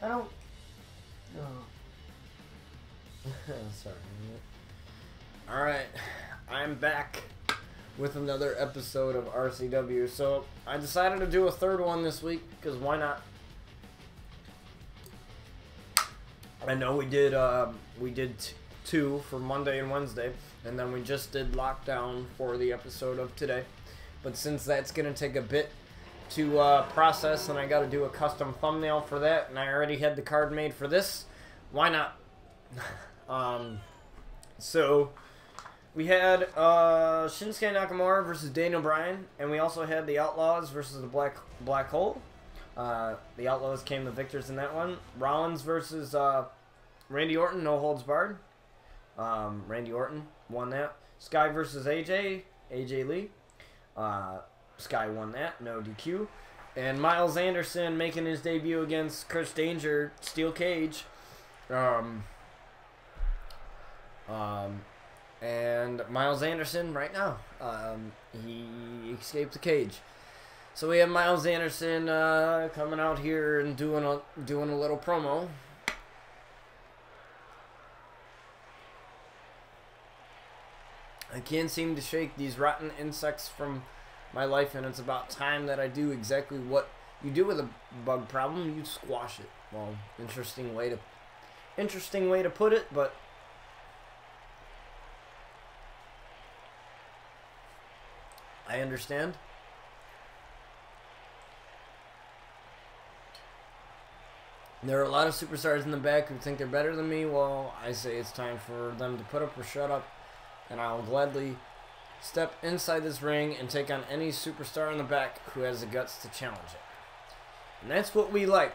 I don't... No. Sorry. Alright, I'm back with another episode of RCW. So, I decided to do a third one this week, because why not? I know we did two for Monday and Wednesday, and then we just did Lockdown for the episode of today. But since that's going to take a bit to process, and I got to do a custom thumbnail for that, and I already had the card made for this, why not? So we had Shinsuke Nakamura versus Daniel Bryan, and we also had the Outlaws versus the Black Hole. The Outlaws came the victors in that one. Rollins versus Randy Orton, no holds barred. Randy Orton won that. Sky versus AJ Lee. Sky won that, no DQ. And Miles Anderson making his debut against Chris Danger, steel cage. And Miles Anderson right now, he escaped the cage. So we have Miles Anderson coming out here and doing a little promo. I can't seem to shake these rotten insects from my life, and it's about time that I do exactly what you do with a bug problem. You squash it. Well, interesting way to put it, but I understand. There are a lot of superstars in the back who think they're better than me. Well, I say it's time for them to put up or shut up, and I'll gladly step inside this ring and take on any superstar in the back who has the guts to challenge it. And that's what we like.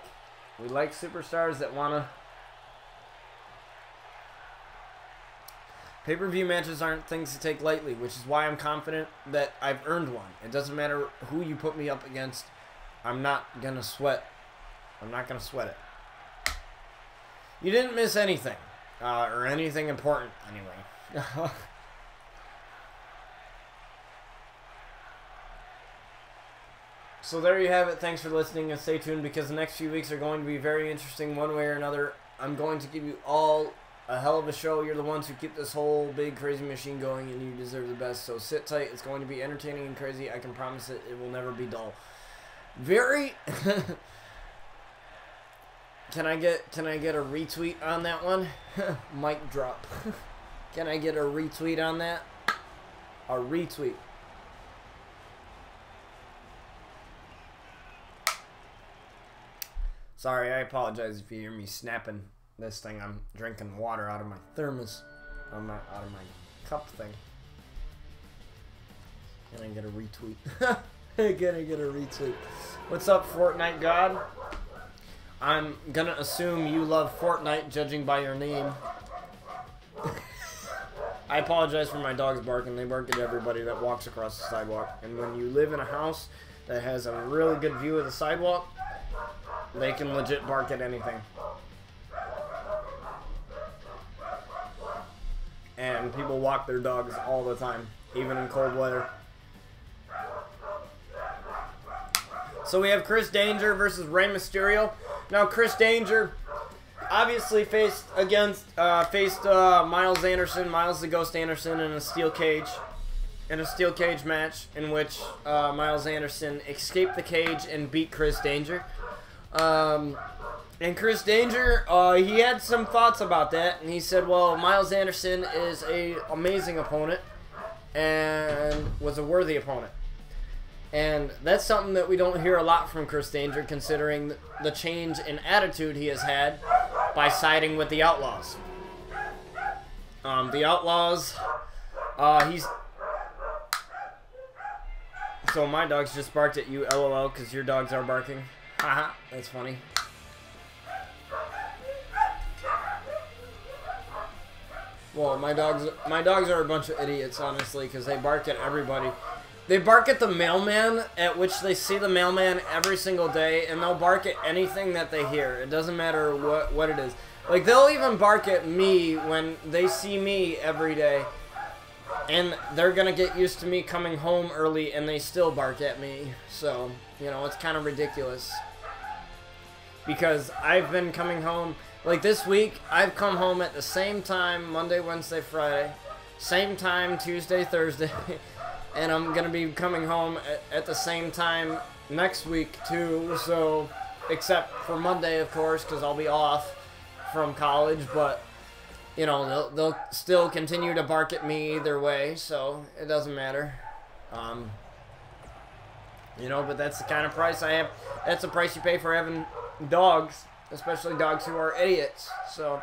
We like superstars that want to... Pay-per-view matches aren't things to take lightly, which is why I'm confident that I've earned one. It doesn't matter who you put me up against. I'm not going to sweat. I'm not going to sweat it. You didn't miss anything. Or anything important, anyway. So there you have it. Thanks for listening, and stay tuned, because the next few weeks are going to be very interesting one way or another. I'm going to give you all a hell of a show. You're the ones who keep this whole big crazy machine going, and you deserve the best. So sit tight. It's going to be entertaining and crazy. I can promise it. It will never be dull. Very... Can I get a retweet on that one? Mic drop. Can I get a retweet on that? A retweet. Sorry, I apologize if you hear me snapping this thing. I'm drinking water out of my thermos, out of my cup thing. Can I get a retweet? Can I get a retweet? What's up, Fortnite God? I'm gonna assume you love Fortnite, judging by your name. I apologize for my dogs barking. They bark at everybody that walks across the sidewalk. And when you live in a house that has a really good view of the sidewalk, they can legit bark at anything. And people walk their dogs all the time, even in cold weather. So we have Chris Danger versus Rey Mysterio. Now Chris Danger obviously faced Miles Anderson, Miles the Ghost Anderson, in a steel cage match in which Miles Anderson escaped the cage and beat Chris Danger. And Chris Danger, he had some thoughts about that, and he said, well, Miles Anderson is an amazing opponent and was a worthy opponent. And that's something that we don't hear a lot from Chris Danger, considering the change in attitude he has had by siding with the Outlaws. The Outlaws, So my dogs just barked at you, LOL, because your dogs are barking. Haha, that's funny. Well, my dogs are a bunch of idiots, honestly, because they bark at everybody. They bark at the mailman, at which they see the mailman every single day, and they'll bark at anything that they hear. It doesn't matter what it is. Like, they'll even bark at me when they see me every day, and they're gonna get used to me coming home early, and they still bark at me. So, you know, it's kind of ridiculous. because I've been coming home, like this week, I've come home at the same time, Monday, Wednesday, Friday, same time, Tuesday, Thursday, and I'm going to be coming home at the same time next week too, so, except for Monday, of course, because I'll be off from college, but, you know, they'll still continue to bark at me either way, so it doesn't matter. You know, but that's the kind of price I have. That's the price you pay for having dogs, especially dogs who are idiots. So,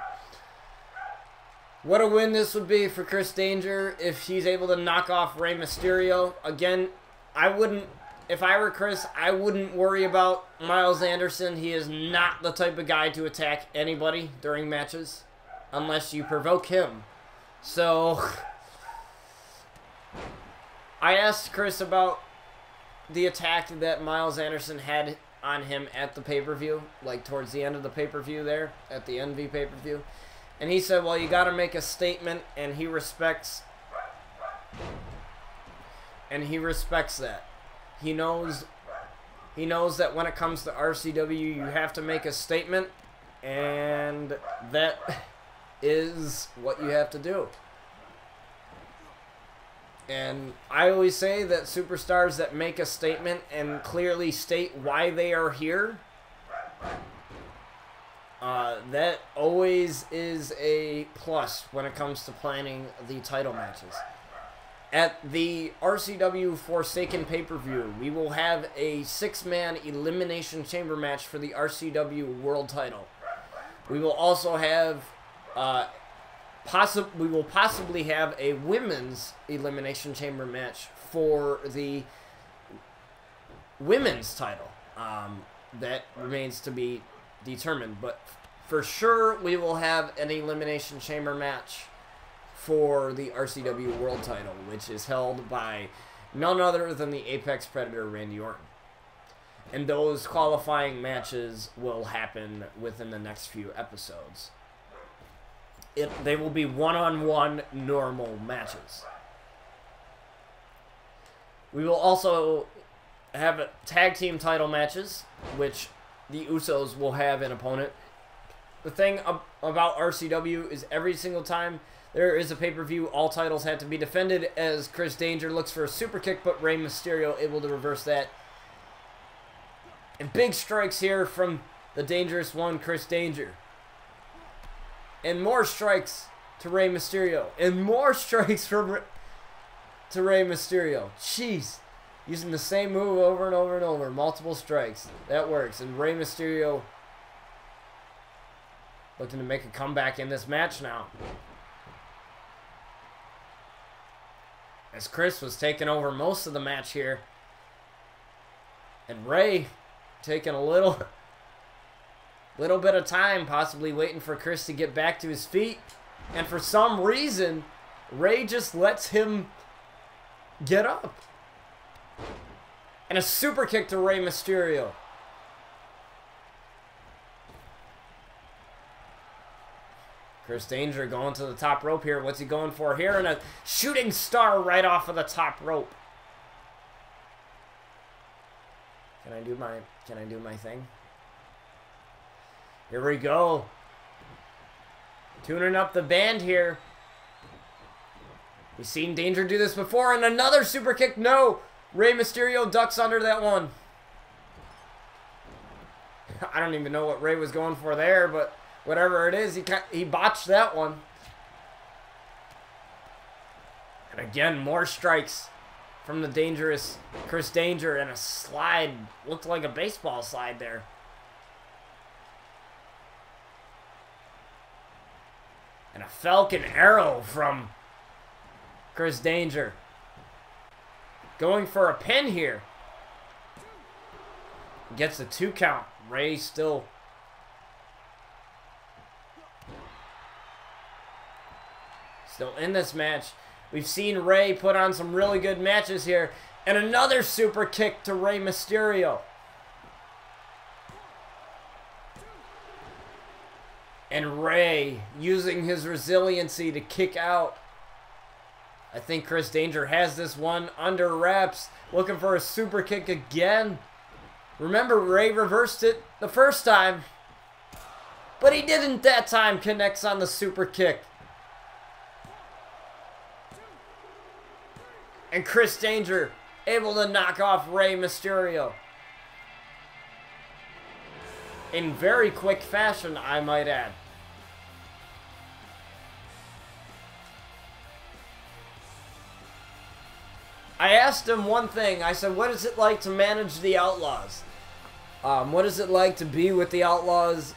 what a win this would be for Chris Danger if he's able to knock off Rey Mysterio. Again, I wouldn't, if I were Chris, I wouldn't worry about Miles Anderson. He is not the type of guy to attack anybody during matches unless you provoke him. So, I asked Chris about the attack that Miles Anderson had on him at the pay-per-view, like towards the end of the pay-per-view there, at the NV pay-per-view. And he said, well, you got to make a statement, and he respects that. He knows that when it comes to RCW, you have to make a statement, and that is what you have to do. And I always say that superstars that make a statement and clearly state why they are here, that always is a plus when it comes to planning the title matches. At the RCW Forsaken pay-per-view, we will have a 6-man Elimination Chamber match for the RCW World title. We will also have we will possibly have a women's Elimination Chamber match for the women's title. That remains to be determined, but for sure we will have an Elimination Chamber match for the RCW World title, which is held by none other than the Apex Predator, Randy Orton. And those qualifying matches will happen within the next few episodes. They will be one-on-one normal matches. We will also have tag team title matches, which the Usos will have an opponent. The thing about RCW is every single time there is a pay-per-view, all titles have to be defended as Chris Danger looks for a super kick, but Rey Mysterio able to reverse that. And big strikes here from the Dangerous One, Chris Danger. And more strikes to Rey Mysterio. And more strikes to Rey Mysterio. Jeez. Using the same move over and over and over. Multiple strikes. That works. And Rey Mysterio looking to make a comeback in this match now. As Chris was taking over most of the match here. And Rey taking a little bit of time, possibly waiting for Chris to get back to his feet. And for some reason, Rey just lets him get up. And a super kick to Rey Mysterio. Chris Danger going to the top rope here. What's he going for here? And a shooting star right off of the top rope. Can I do my thing? Here we go. Tuning up the band here. We've seen Danger do this before, and another super kick. No! Rey Mysterio ducks under that one. I don't even know what Rey was going for there, but whatever it is, he botched that one. And again, more strikes from the dangerous Chris Danger, and a slide. Looked like a baseball slide there. And a Falcon Arrow from Chris Danger. Going for a pin here. Gets the 2 count. Rey still in this match. We've seen Rey put on some really good matches here. And another super kick to Rey Mysterio. And Rey using his resiliency to kick out. I think Chris Danger has this one under wraps. Looking for a super kick again. Remember, Rey reversed it the first time. But he didn't that time. Connects on the super kick. And Chris Danger able to knock off Rey Mysterio. In very quick fashion, I might add. I asked him one thing. I said, what is it like to manage the Outlaws? What is it like to be with the Outlaws?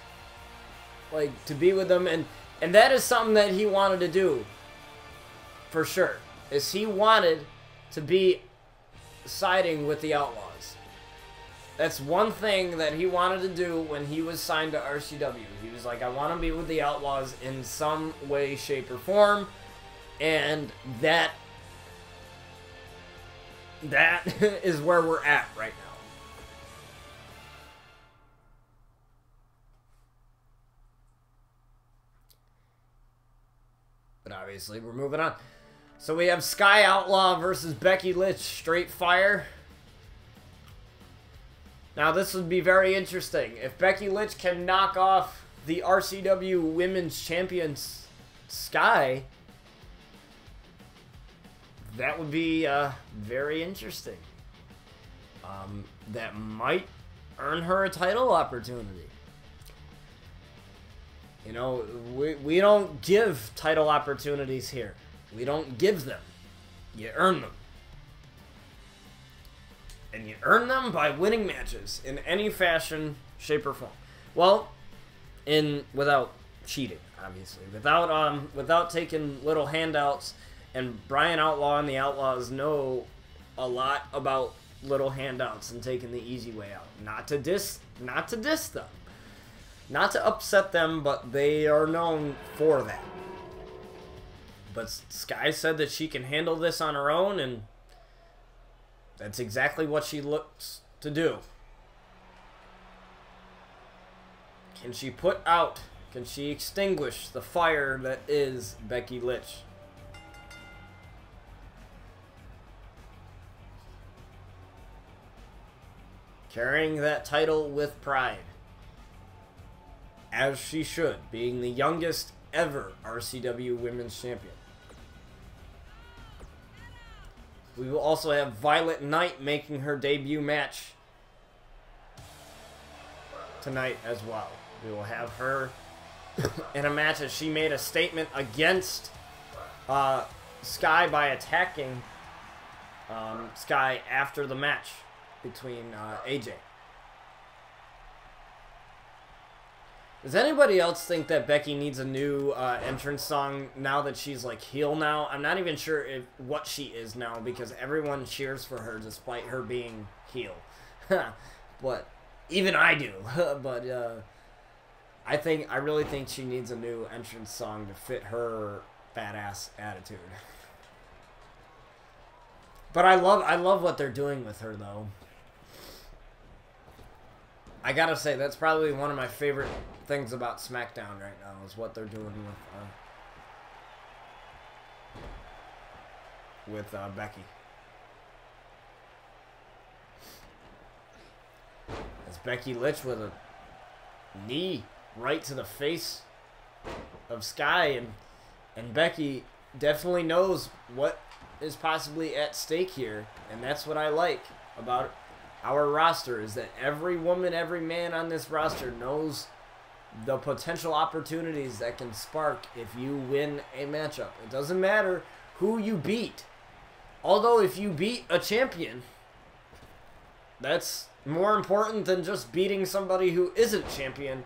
Like, to be with them. And that is something that he wanted to do. For sure. Is he wanted to be siding with the Outlaws. That's one thing that he wanted to do when he was signed to RCW. He was like, I want to be with the Outlaws in some way, shape, or form. And that is where we're at right now. But obviously, we're moving on. So we have Sky Outlaw versus Becky Lynch, straight fire. Now this would be very interesting. If Becky Lynch can knock off the RCW Women's Champions Sky, that would be very interesting. That might earn her a title opportunity. You know, we don't give title opportunities here. We don't give them. You earn them. And you earn them by winning matches in any fashion, shape, or form. Well, without cheating, obviously. Without taking little handouts. And Brian Outlaw and the Outlaws know a lot about little handouts and taking the easy way out. Not to diss them. Not to upset them, but they are known for that. But Sky said that she can handle this on her own, and that's exactly what she looks to do. Can she can she extinguish the fire that is Becky Lynch? Carrying that title with pride. As she should, being the youngest ever RCW Women's Champion. We will also have Violet Knight making her debut match tonight as well. We will have her in a match as she made a statement against Sky by attacking Sky after the match between AJ. Does anybody else think that Becky needs a new entrance song now that she's like heel now? I'm not even sure what she is now because everyone cheers for her despite her being heel. But even I do. But I really think she needs a new entrance song to fit her badass attitude. But I love what they're doing with her though. I gotta say, that's probably one of my favorite things about SmackDown right now is what they're doing with Becky. As Becky Lynch with a knee right to the face of Sky, and Becky definitely knows what is possibly at stake here, and that's what I like about our roster, is that every woman, every man on this roster knows the potential opportunities that can spark if you win a matchup. It doesn't matter who you beat. Although if you beat a champion, that's more important than just beating somebody who isn't champion.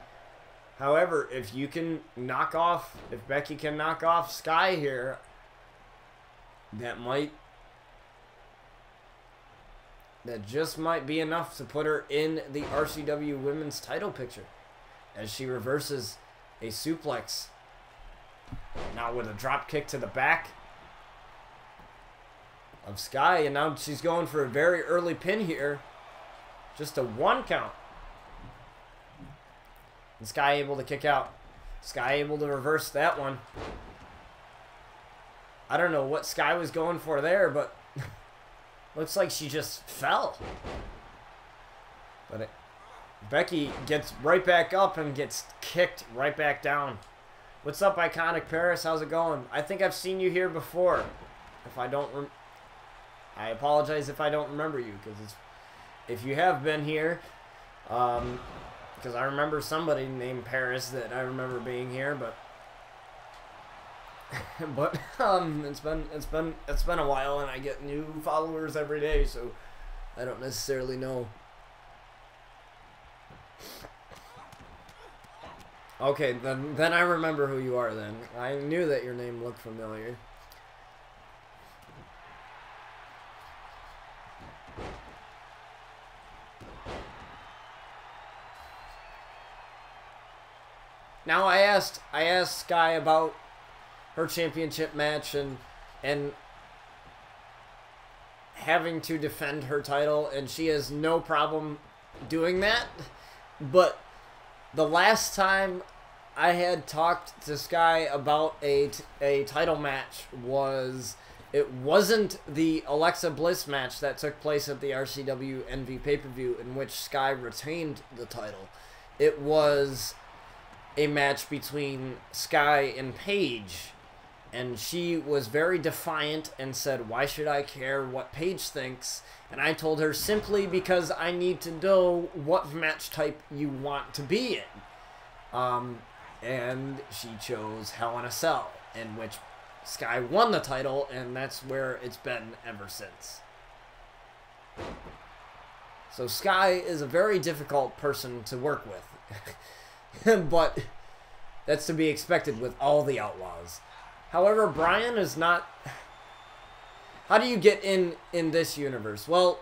However, if you can knock off, if Becky can knock off Sky here, that just might be enough to put her in the RCW Women's title picture. As she reverses a suplex. Now with a drop kick to the back of Sky. And now she's going for a very early pin here. Just a 1 count. And Sky able to kick out. Sky able to reverse that one. I don't know what Sky was going for there, but looks like she just fell. But Becky gets right back up and gets kicked right back down. What's up, Iconic Paris? How's it going? I think I've seen you here before. If I don't, I apologize if I don't remember you, because if you have been here, because I remember somebody named Paris that I remember being here, but it's been a while, and I get new followers every day, so I don't necessarily know. Okay, then I remember who you are then. I knew that your name looked familiar. Now I asked Sky about her championship match and having to defend her title, and she has no problem doing that. But the last time I had talked to Sky about a title match it wasn't the Alexa Bliss match that took place at the RCW NV pay-per-view in which Sky retained the title. It was a match between Sky and Paige, and she was very defiant and said, "Why should I care what Paige thinks?" And I told her, simply because I need to know what match type you want to be in. And she chose Hell in a Cell, in which Sky won the title, and that's where it's been ever since. So Sky is a very difficult person to work with. But that's to be expected with all the Outlaws. However, Brian is not... How do you get in this universe? Well,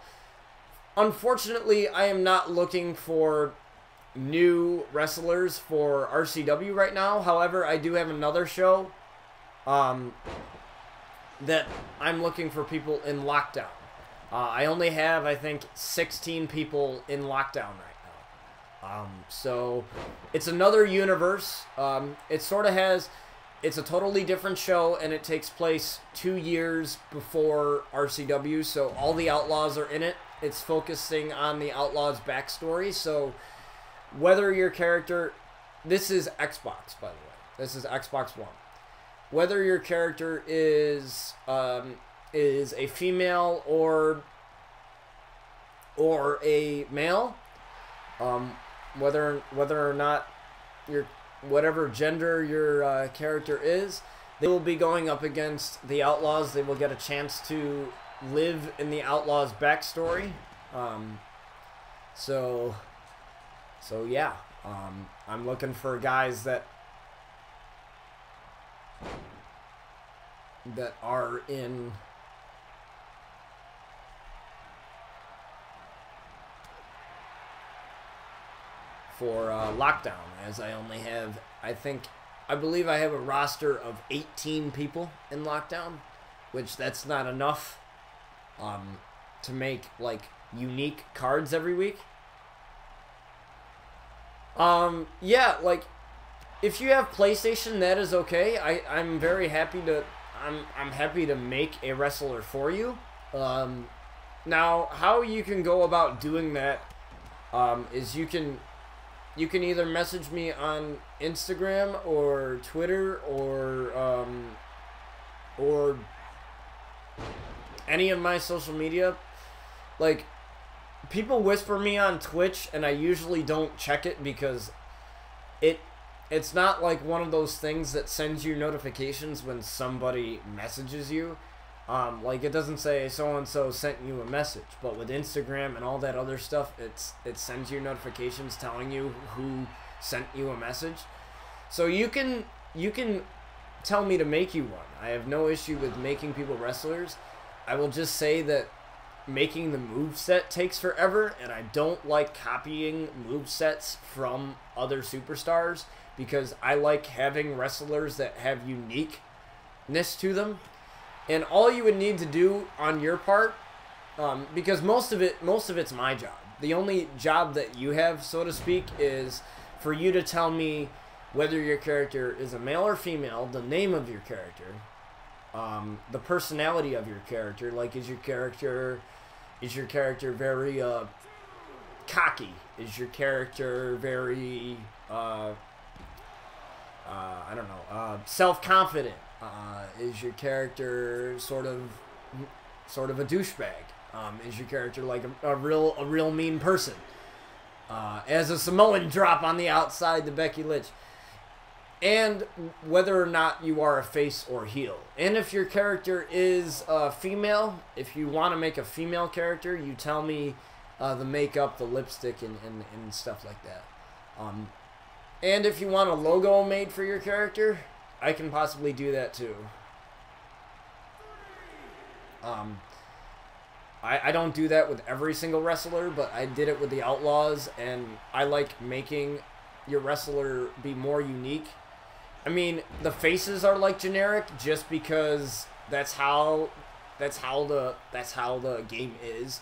unfortunately, I am not looking for new wrestlers for RCW right now. However, I do have another show that I'm looking for people in Lockdown. I only have, I think, 16 people in Lockdown right now. So it's another universe. It sort of has... It's a totally different show, and it takes place 2 years before RCW, so all the Outlaws are in it. It's focusing on the Outlaws' backstory, so whether your character... This is Xbox, by the way. This is Xbox One. Whether your character is a female or a male, whether or not you're... whatever gender your character is, they will be going up against the Outlaws. They will get a chance to live in the Outlaws' backstory. So yeah, I'm looking for guys that are in for Lockdown, as I only have, I believe I have a roster of 18 people in Lockdown, which that's not enough to make, like, unique cards every week. Yeah, like, if you have PlayStation, that is okay. I'm very happy to, I'm happy to make a wrestler for you. Now, how you can go about doing that is you can either message me on Instagram or Twitter or any of my social media. Like, people whisper me on Twitch, and I usually don't check it because it's not like one of those things that sends you notifications when somebody messages you. Like, it doesn't say so-and-so sent you a message, but with Instagram and all that other stuff, it sends you notifications telling you who sent you a message. So you can tell me to make you one. I have no issue with making people wrestlers. I will just say that making the moveset takes forever, and I don't like copying movesets from other superstars because I like having wrestlers that have uniqueness to them. And all you would need to do on your part, because most of it's my job. The only job that you have, so to speak, is for you to tell me whether your character is a male or female, the name of your character, the personality of your character. Like, is your character very cocky? Is your character very, I don't know, self-confident? Is your character sort of a douchebag? Is your character like a real mean person? As a Samoan drop on the outside to Becky Lynch. And whether or not you are a face or heel. And if your character is female, if you want to make a female character, you tell me the makeup, the lipstick, and stuff like that. And if you want a logo made for your character, I can possibly do that too. I don't do that with every single wrestler, but I did it with the Outlaws, and I like making your wrestler be more unique. I mean, the faces are like generic just because that's how the game is.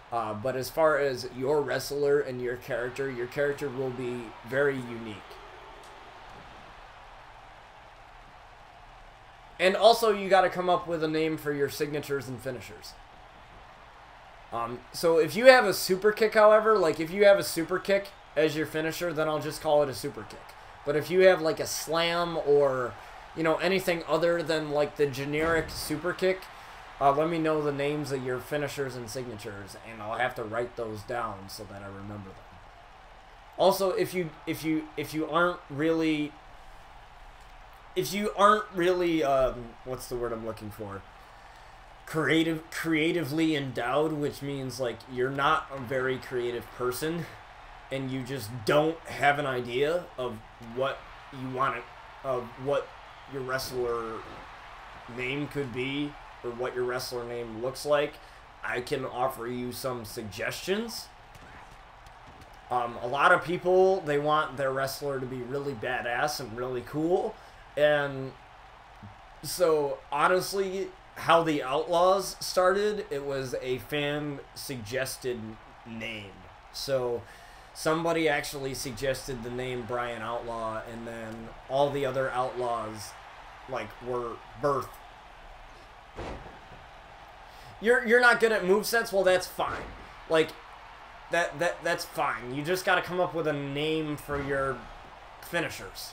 But as far as your wrestler and your character will be very unique. And also, you got to come up with a name for your signatures and finishers. So if you have a super kick, however, like if you have a super kick as your finisher, then I'll just call it a super kick. But if you have like a slam or, you know, anything other than like the generic super kick, let me know the names of your finishers and signatures, and I'll have to write those down so that I remember them. Also, if you aren't really what's the word I'm looking for? Creatively endowed, which means like you're not a very creative person and you just don't have an idea of what you want of what your wrestler name could be or what your wrestler name looks like, I can offer you some suggestions. A lot of people, they want their wrestler to be really badass and really cool, and so honestly, how the Outlaws started, it was a fan suggested name. So somebody actually suggested the name Brian Outlaw, and then all the other Outlaws like were birthed. You're not good at movesets? Well, that's fine. Like that's fine. You just got to come up with a name for your finishers.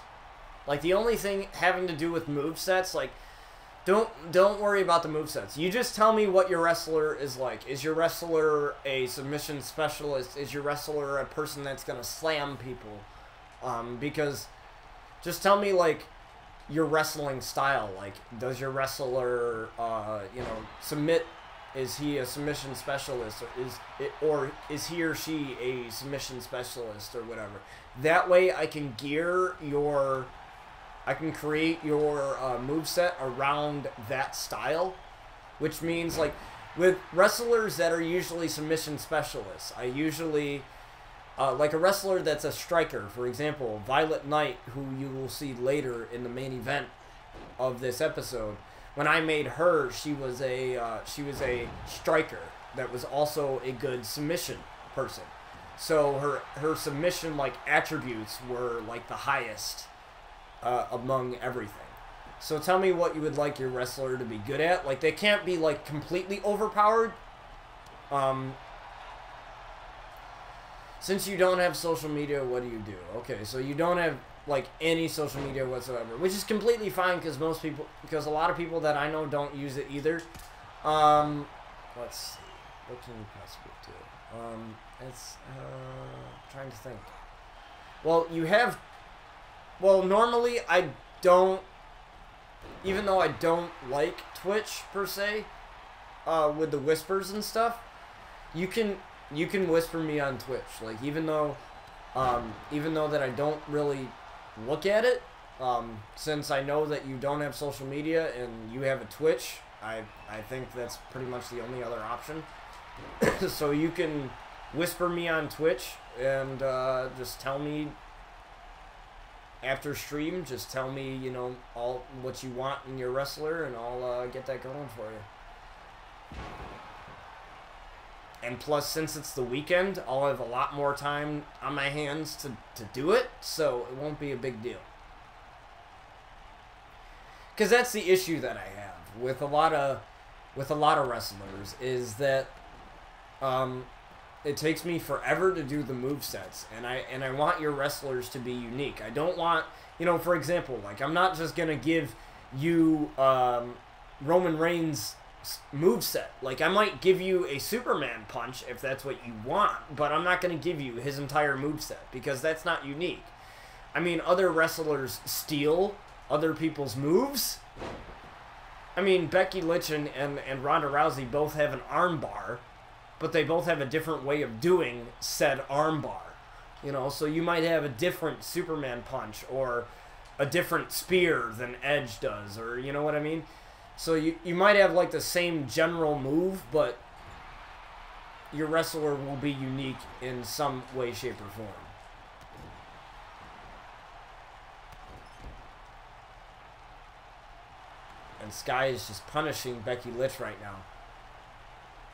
Like the only thing having to do with movesets, like Don't worry about the movesets. You just tell me what your wrestler is like. Is your wrestler a submission specialist? Is your wrestler a person that's going to slam people? Because just tell me, like, your wrestling style. Like, does your wrestler, submit? Is he a submission specialist? Or is he or she a submission specialist or whatever? That way I can create your moveset around that style, which means, like, with wrestlers that are usually submission specialists, I usually, like a wrestler that's a striker, for example, Violet Knight, who you will see later in the main event of this episode. When I made her, she was a striker that was also a good submission person. So her submission, like, attributes were, like, the highest among everything. So tell me what you would like your wrestler to be good at. Like, they can't be, like, completely overpowered. Since you don't have social media, what do you do? Okay, so you don't have, like, any social media whatsoever, which is completely fine because a lot of people that I know don't use it either. Let's see. What can we possibly do? Trying to think. Well, normally I don't, even though I don't like Twitch per se, with the whispers and stuff, you can whisper me on Twitch. Like, even though that I don't really look at it, since I know that you don't have social media and you have a Twitch, I think that's pretty much the only other option. So you can whisper me on Twitch and just tell me after stream, just tell me, you know, all what you want in your wrestler, and I'll get that going for you. And plus, since it's the weekend, I'll have a lot more time on my hands to do it, so it won't be a big deal. Because that's the issue that I have with a lot of wrestlers, is that it takes me forever to do the movesets, and I want your wrestlers to be unique. I don't want, you know, for example, like, I'm not just gonna give you Roman Reigns' moveset. Like, I might give you a Superman punch if that's what you want, but I'm not gonna give you his entire moveset because that's not unique. I mean, other wrestlers steal other people's moves. I mean, Becky Lynch and Ronda Rousey both have an arm bar, but they both have a different way of doing said arm bar. You know, so you might have a different Superman punch or a different spear than Edge does, or you know what I mean? So you might have like the same general move, but your wrestler will be unique in some way, shape, or form. And Sky is just punishing Becky Lynch right now.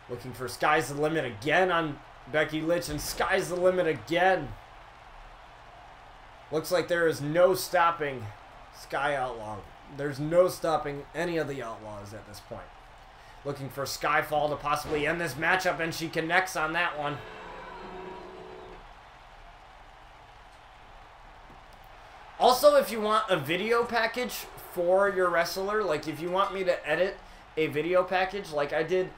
Looking for Sky's the Limit again on Becky Lynch, and Sky's the Limit again. Looks like there is no stopping Sky Outlaw. There's no stopping any of the Outlaws at this point. Looking for Skyfall to possibly end this matchup, and she connects on that one. Also, if you want a video package for your wrestler, like if you want me to edit a video package like I did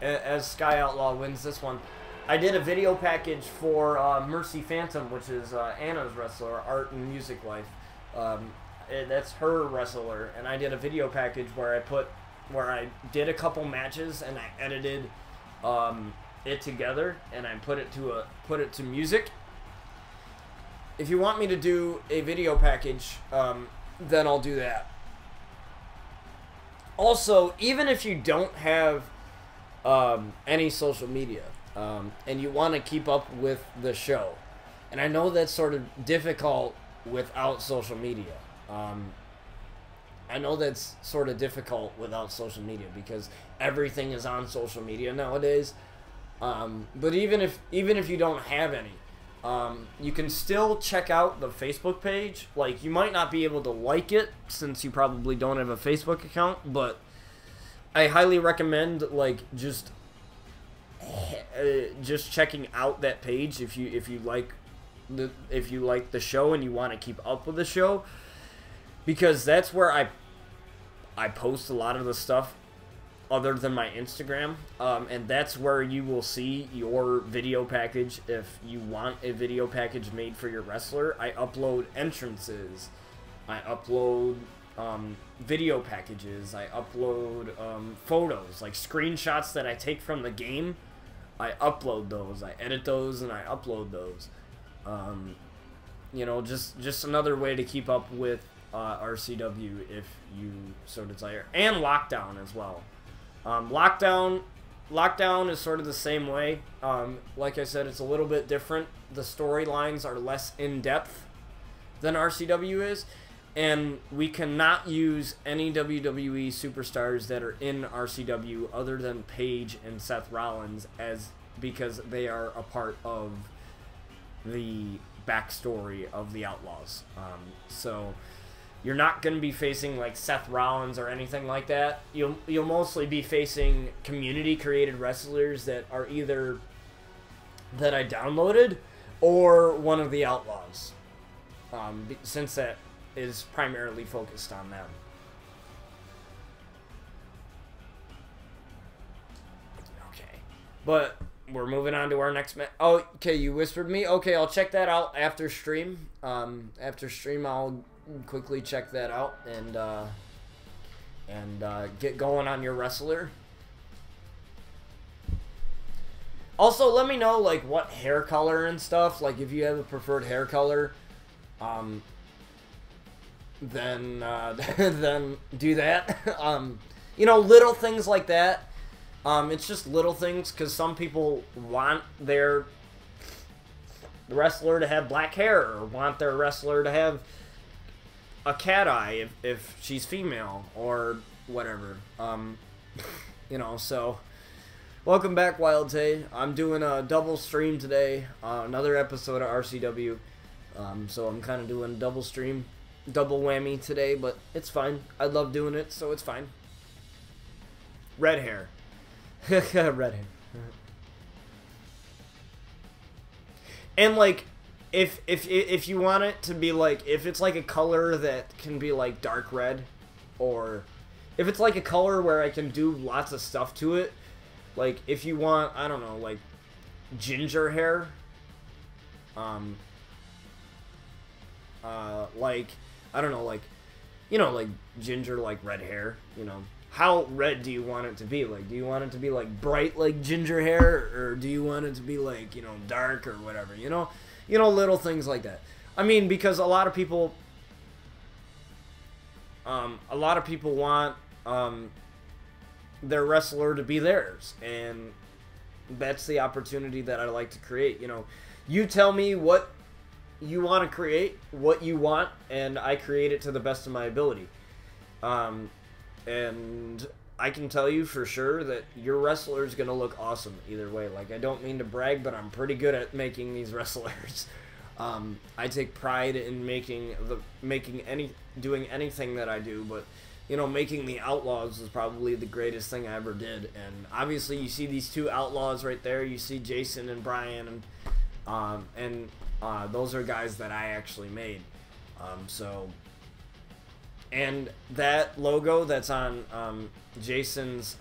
as Sky Outlaw wins this one, I did a video package for Mercy Phantom, which is Anna's wrestler, Art and Music Life. That's her wrestler, and I did a video package where I did a couple matches and I edited it together and I put it to music. If you want me to do a video package, then I'll do that. Also, even if you don't have any social media and you want to keep up with the show, and I know that's sort of difficult without social media. I know that's sort of difficult without social media because everything is on social media nowadays. But even if you don't have any, you can still check out the Facebook page. Like, you might not be able to like it since you probably don't have a Facebook account, but I highly recommend like just checking out that page if you like the show and you want to keep up with the show, because that's where I post a lot of the stuff other than my Instagram, and that's where you will see your video package if you want a video package made for your wrestler. I upload entrances, I upload video packages, I upload photos, like screenshots that I take from the game. I upload those, I edit those, and I upload those. You know, just another way to keep up with RCW if you so desire. And Lockdown as well. Lockdown is sort of the same way. Like I said, it's a little bit different. The storylines are less in-depth than RCW is, and we cannot use any WWE superstars that are in RCW other than Paige and Seth Rollins because they are a part of the backstory of the Outlaws. So you're not going to be facing like Seth Rollins or anything like that. You'll mostly be facing community created wrestlers that are either that I downloaded or one of the Outlaws, since that is primarily focused on them. Okay, but we're moving on to our next match. Oh, okay, you whispered me. Okay, I'll check that out after stream. After stream, I'll quickly check that out and get going on your wrestler. Also, let me know like what hair color and stuff. Like if you have a preferred hair color, then then do that. You know, little things like that. It's just little things because some people want their wrestler to have black hair or want their wrestler to have a cat eye if she's female or whatever. You know, so welcome back, Wild Tay. I'm doing a double stream today, another episode of RCW. So I'm kind of doing double stream, double whammy today, but it's fine. I love doing it, so it's fine. Red hair. Red hair. And like, if you want it to be like, if it's like a color that can be like dark red, or if it's like a color where I can do lots of stuff to it, like if you want, I don't know, like ginger hair, like, I don't know, like, you know, like ginger, like red hair, you know. How red do you want it to be? Like, do you want it to be like bright like ginger hair, or do you want it to be like, you know, dark or whatever, you know? You know, little things like that. I mean, because a lot of people want their wrestler to be theirs, and that's the opportunity that I like to create. You know, you tell me what you want to create, what you want, and I create it to the best of my ability. And I can tell you for sure that your wrestler is gonna look awesome either way. Like, I don't mean to brag, but I'm pretty good at making these wrestlers. I take pride in doing anything that I do, but you know, making the Outlaws was probably the greatest thing I ever did. And obviously, you see these two Outlaws right there. You see Jason and Brian, and those are guys that I actually made. And that logo that's on Jason's,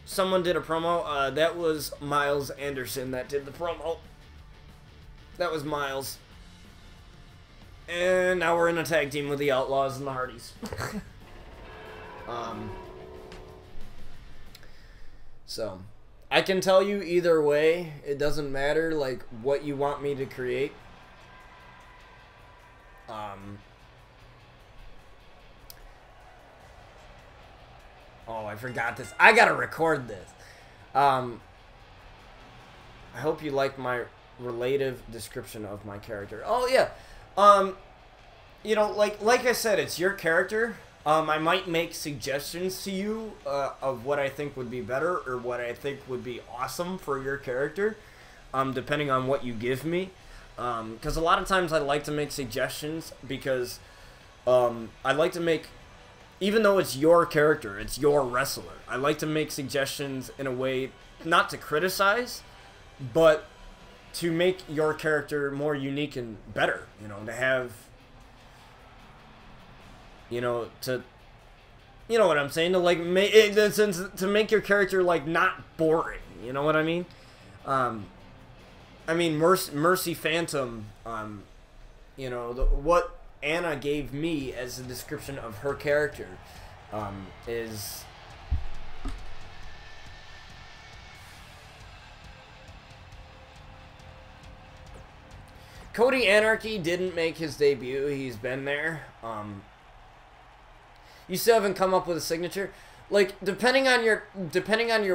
someone did a promo. That was Miles Anderson that did the promo. That was Miles. And now we're in a tag team with the Outlaws and the Hardys. So, I can tell you either way. It doesn't matter, like, what you want me to create. Oh, I forgot this. I gotta record this. I hope you like my relative description of my character. Oh, yeah. You know, like I said, it's your character. I might make suggestions to you of what I think would be better or what I think would be awesome for your character, depending on what you give me. Because a lot of times I like to make suggestions because I like to make, even though it's your character, it's your wrestler, I like to make suggestions in a way not to criticize, but to make your character more unique and better, you know, to have, you know, you know what I'm saying, to like to make your character like not boring, you know what I mean? I mean, Mercy Phantom, you know, what Anna gave me as a description of her character is... Cody Anarchy didn't make his debut. He's been there. You still haven't come up with a signature. Like, depending on your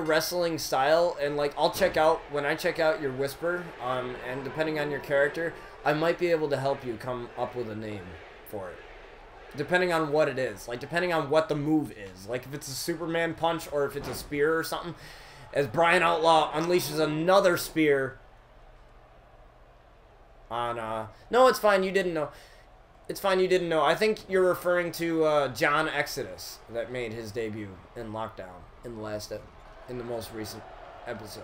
wrestling style, and like I'll check out when I check out your whisper, and depending on your character, I might be able to help you come up with a name for it. Depending on what it is, like depending on what the move is, like if it's a Superman punch or if it's a spear or something. As Brian Outlaw unleashes another spear on no, it's fine, you didn't know. It's fine, you didn't know. I think you're referring to John Exodus that made his debut in Lockdown in the most recent episode.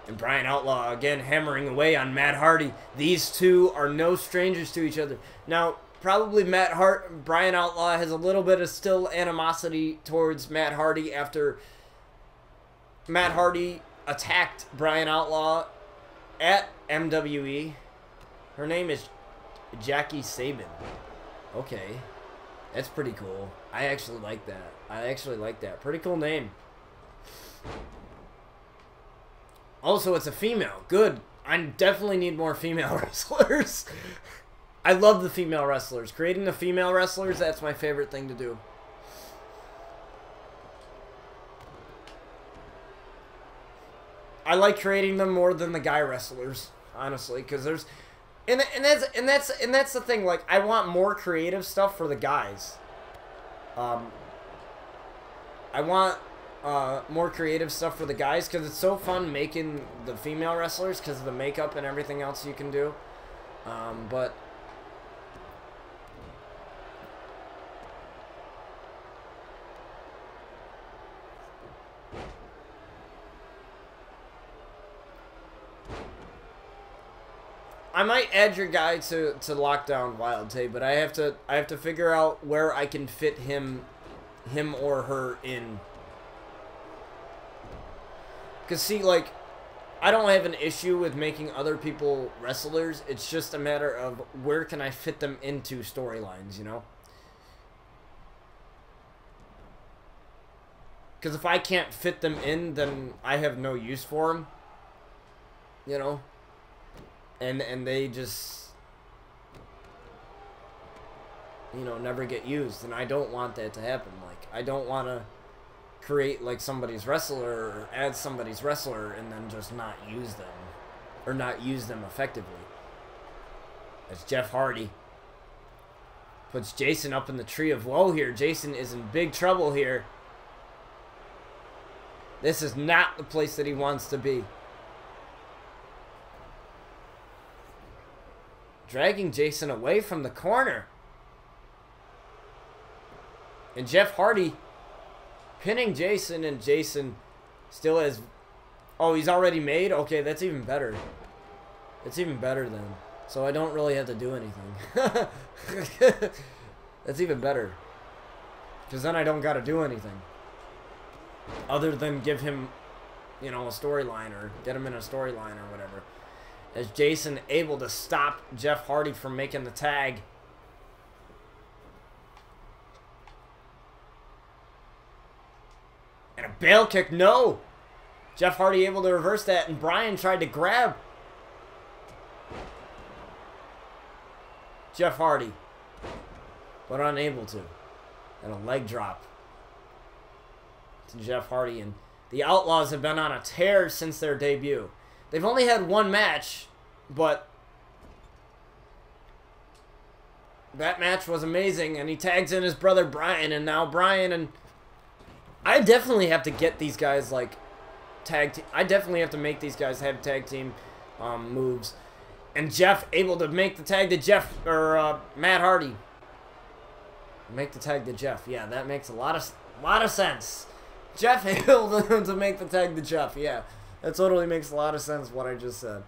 And Brian Outlaw again hammering away on Matt Hardy. These two are no strangers to each other. Now, probably Brian Outlaw has a little bit of still animosity towards Matt Hardy after Matt Hardy attacked Brian Outlaw at MWE. Her name is Jackie Sabin. Okay. That's pretty cool. I actually like that. Pretty cool name. Also, it's a female. Good. I definitely need more female wrestlers. I love the female wrestlers. Creating the female wrestlers, that's my favorite thing to do. I like creating them more than the guy wrestlers, honestly, because there's, and that's the thing. Like, I want more creative stuff for the guys. I want more creative stuff for the guys because it's so fun making the female wrestlers because of the makeup and everything else you can do. But I might add your guy to Lockdown Wild Tay, but I have to figure out where I can fit him or her in. Cause see, like, I don't have an issue with making other people wrestlers. It's just a matter of where can I fit them into storylines, you know? Because if I can't fit them in, then I have no use for them, you know? And they just, you know, never get used. And I don't want that to happen. Like, I don't want to create like somebody's wrestler or add somebody's wrestler and then just not use them or not use them effectively. As Jeff Hardy puts Jason up in the tree of woe here. Jason is in big trouble here. This is not the place that he wants to be. Dragging Jason away from the corner. And Jeff Hardy pinning Jason, and Jason still has... Oh, he's already made? Okay, that's even better. It's even better then. So I don't really have to do anything. That's even better. Because then I don't got to do anything. Other than give him, you know, a storyline or get him in a storyline or whatever. As Jason able to stop Jeff Hardy from making the tag. And a bail kick, no! Jeff Hardy able to reverse that, and Bryan tried to grab Jeff Hardy, but unable to. And a leg drop to Jeff Hardy, and the Outlaws have been on a tear since their debut. They've only had one match, but that match was amazing, and he tags in his brother Bryan, and now Bryan and... I definitely have to get these guys, like, tag team. I definitely have to make these guys have tag team moves. And Jeff able to make the tag to Jeff, or Matt Hardy. Make the tag to Jeff. Yeah, that makes a lot of sense. Jeff able to make the tag to Jeff. Yeah, that totally makes a lot of sense what I just said.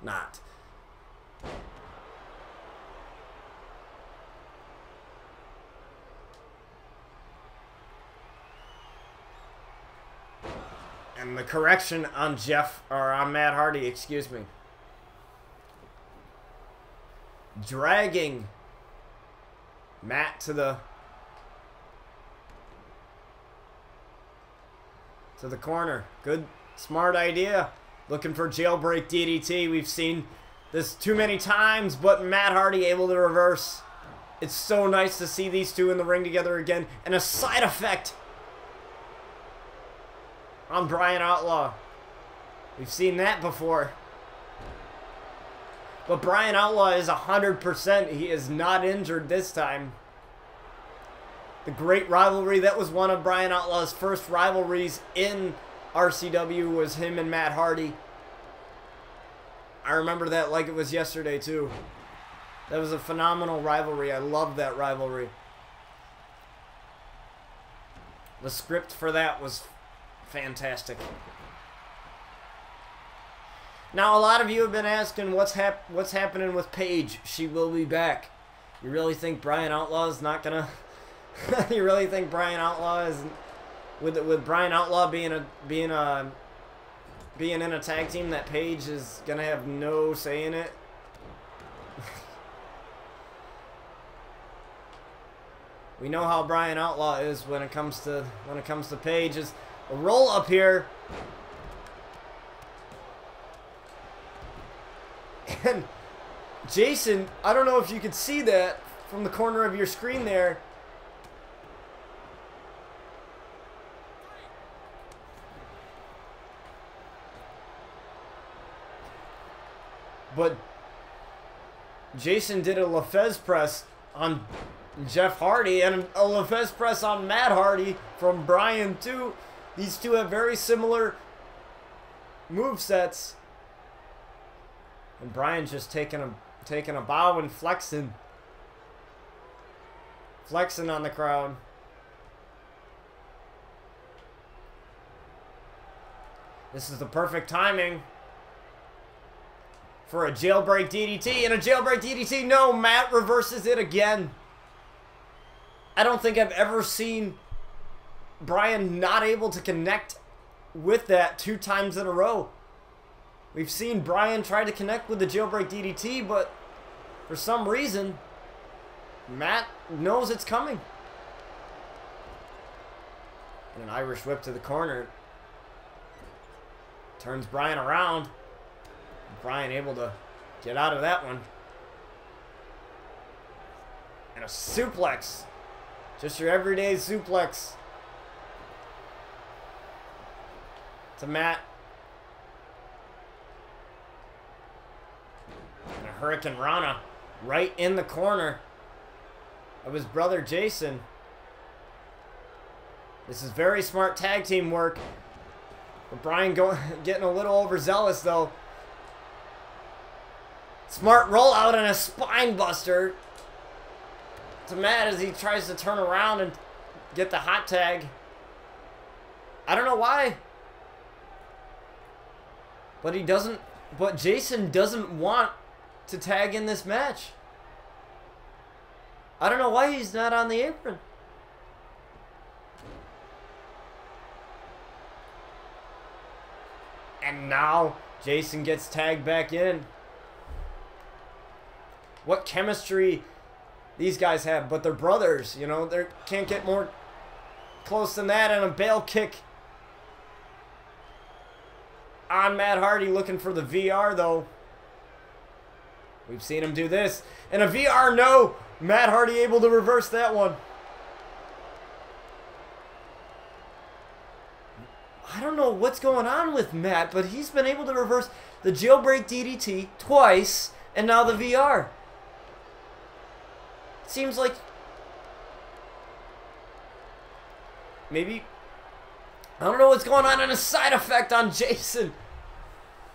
Not. And the correction on Jeff, or on Matt Hardy, excuse me. Dragging Matt to the corner. Good, smart idea. Looking for jailbreak DDT. We've seen this too many times, but Matt Hardy able to reverse. It's so nice to see these two in the ring together again. And a side effect on Bryan Outlaw. We've seen that before. But Bryan Outlaw is 100%. He is not injured this time. The great rivalry. That was one of Bryan Outlaw's first rivalries in RCW, was him and Matt Hardy. I remember that like it was yesterday too. That was a phenomenal rivalry. I loved that rivalry. The script for that was fantastic. Now, a lot of you have been asking what's happening with Paige. She will be back. You really think Bryan Outlaw is not gonna? You really think Bryan Outlaw is, with Bryan Outlaw being in a tag team, that Paige is gonna have no say in it? We know how Bryan Outlaw is when it comes to Paige. Is a roll up here. And Jason, I don't know if you could see that from the corner of your screen there. But Jason did a LaFez press on Jeff Hardy and a LaFez press on Matt Hardy from Bryan too. These two have very similar movesets. And Bryan's just taking a bow and flexing on the crowd. This is the perfect timing for a jailbreak DDT, and a jailbreak DDT. No, Matt reverses it again. I don't think I've ever seen Bryan not able to connect with that 2 times in a row. We've seen Bryan try to connect with the jailbreak DDT, but for some reason, Matt knows it's coming. And an Irish whip to the corner. Turns Bryan around. Bryan able to get out of that one. And a suplex. Just your everyday suplex. To Matt. And a Hurricane Rana right in the corner of his brother Jason. This is very smart tag team work. But Bryan getting a little overzealous though. Smart rollout and a spine buster to Matt as he tries to turn around and get the hot tag. I don't know why. But he doesn't. But Jason doesn't want to tag in this match. I don't know why he's not on the apron. And now Jason gets tagged back in. What chemistry these guys have, but they're brothers, you know, they can't get more close than that. And a bail kick on Matt Hardy, looking for the VR though. We've seen him do this. And a VR, no! Matt Hardy able to reverse that one. I don't know what's going on with Matt, but he's been able to reverse the jailbreak DDT twice, and now the VR. Seems like maybe, I don't know what's going on, and a side effect on Jason.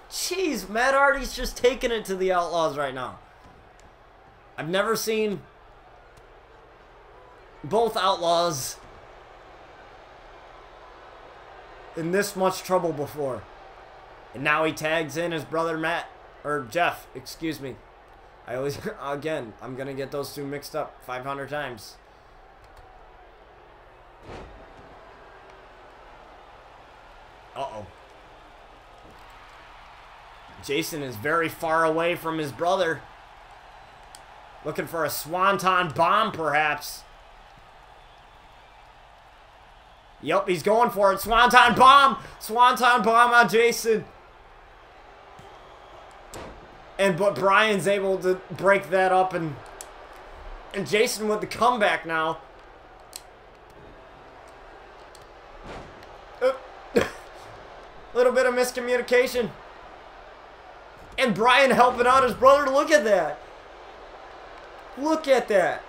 Jeez, Matt Hardy's just taking it to the Outlaws right now. I've never seen both Outlaws in this much trouble before. And now he tags in his brother Matt, or Jeff, excuse me. I always, again, I'm going to get those two mixed up 500 times. Uh-oh. Jason is very far away from his brother. Looking for a swanton bomb, perhaps. Yep, he's going for it. Swanton bomb! Swanton bomb on Jason. But Bryan's able to break that up, and Jason with the comeback now. Little bit of miscommunication. And Bryan helping out his brother. Look at that. Look at that.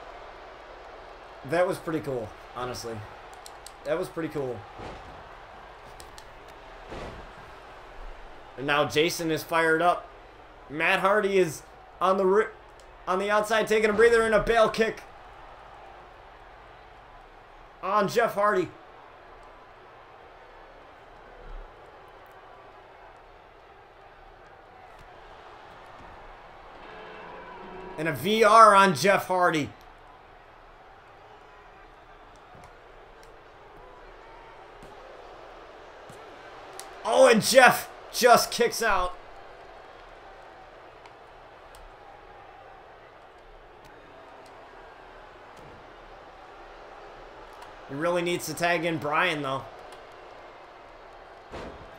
That was pretty cool, honestly. That was pretty cool. And now Jason is fired up. Matt Hardy is on the outside taking a breather, and a bail kick on Jeff Hardy. And a VR on Jeff Hardy. Oh, and Jeff just kicks out. He really needs to tag in Bryan, though.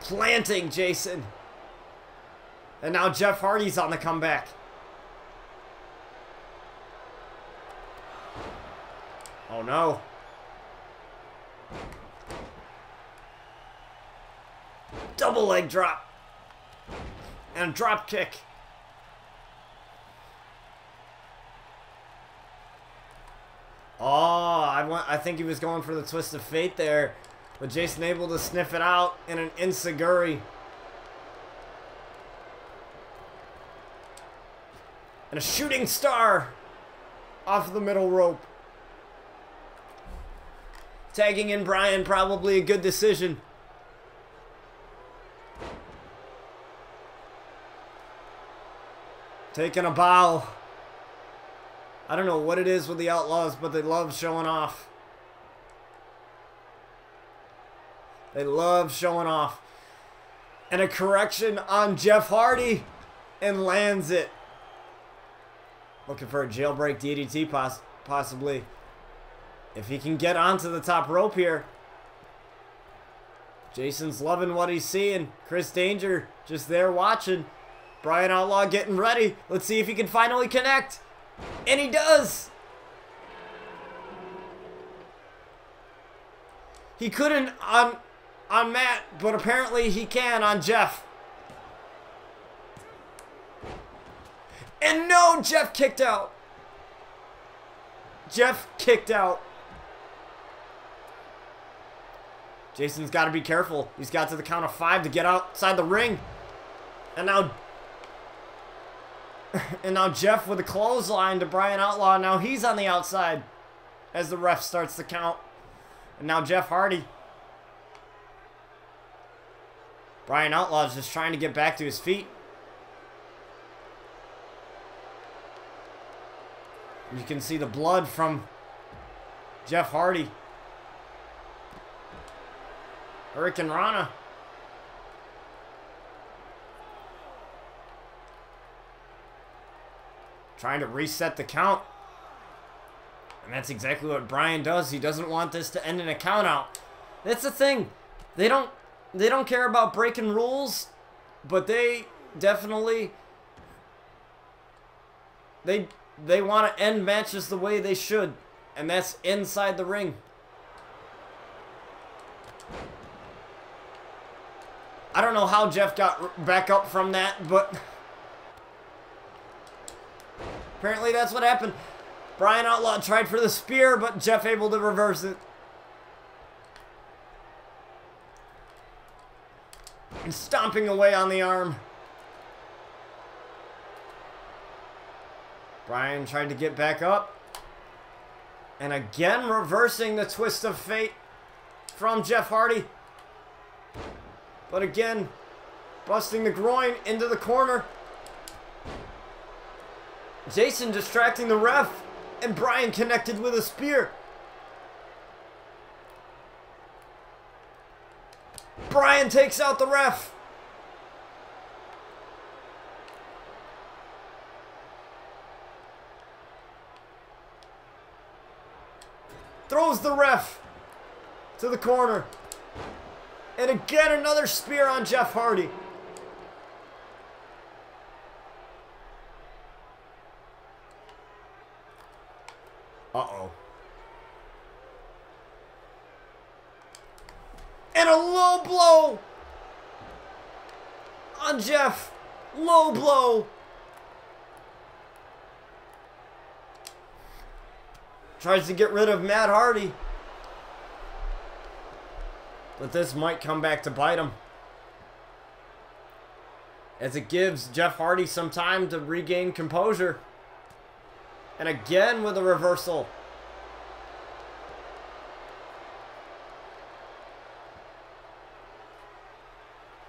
Planting Jason. And now Jeff Hardy's on the comeback. Oh, no. Double leg drop. And a drop kick. Oh, I think he was going for the twist of fate there. But Jason able to sniff it out in an enziguri. And a shooting star off the middle rope. Tagging in Bryan, probably a good decision. taking a bow. I don't know what it is with the Outlaws, but they love showing off. They love showing off. And a correction on Jeff Hardy, and lands it. Looking for a jailbreak DDT possibly. If he can get onto the top rope here. Jason's loving what he's seeing. Chris Danger just there watching. Brian Outlaw getting ready. Let's see if he can finally connect. And he does. He couldn't on Matt, but apparently he can on Jeff. And no, Jeff kicked out. Jeff kicked out. Jason's got to be careful. He's got to the count of 5 to get outside the ring. And now Jeff with a clothesline to Brian Outlaw. Now he's on the outside as the ref starts to count. And now Jeff Hardy. Brian Outlaw is just trying to get back to his feet. You can see the blood from Jeff Hardy. Hurricane Rana. Trying to reset the count. And that's exactly what Brian does. He doesn't want this to end in a count out. That's the thing. They don't care about breaking rules, but they definitely they want to end matches the way they should, and that's inside the ring. I don't know how Jeff got back up from that, but apparently that's what happened. Brian Outlaw tried for the spear, but Jeff able to reverse it. And stomping away on the arm. Brian tried to get back up. And again reversing the twist of fate from Jeff Hardy. But again, busting the groin into the corner. Jason distracting the ref. And Brian connected with a spear. Brian takes out the ref. Throws the ref to the corner. And again, another spear on Jeff Hardy. Uh-oh. And a low blow on Jeff. Low blow. Tries to get rid of Matt Hardy. But this might come back to bite him. As it gives Jeff Hardy some time to regain composure. And again with a reversal.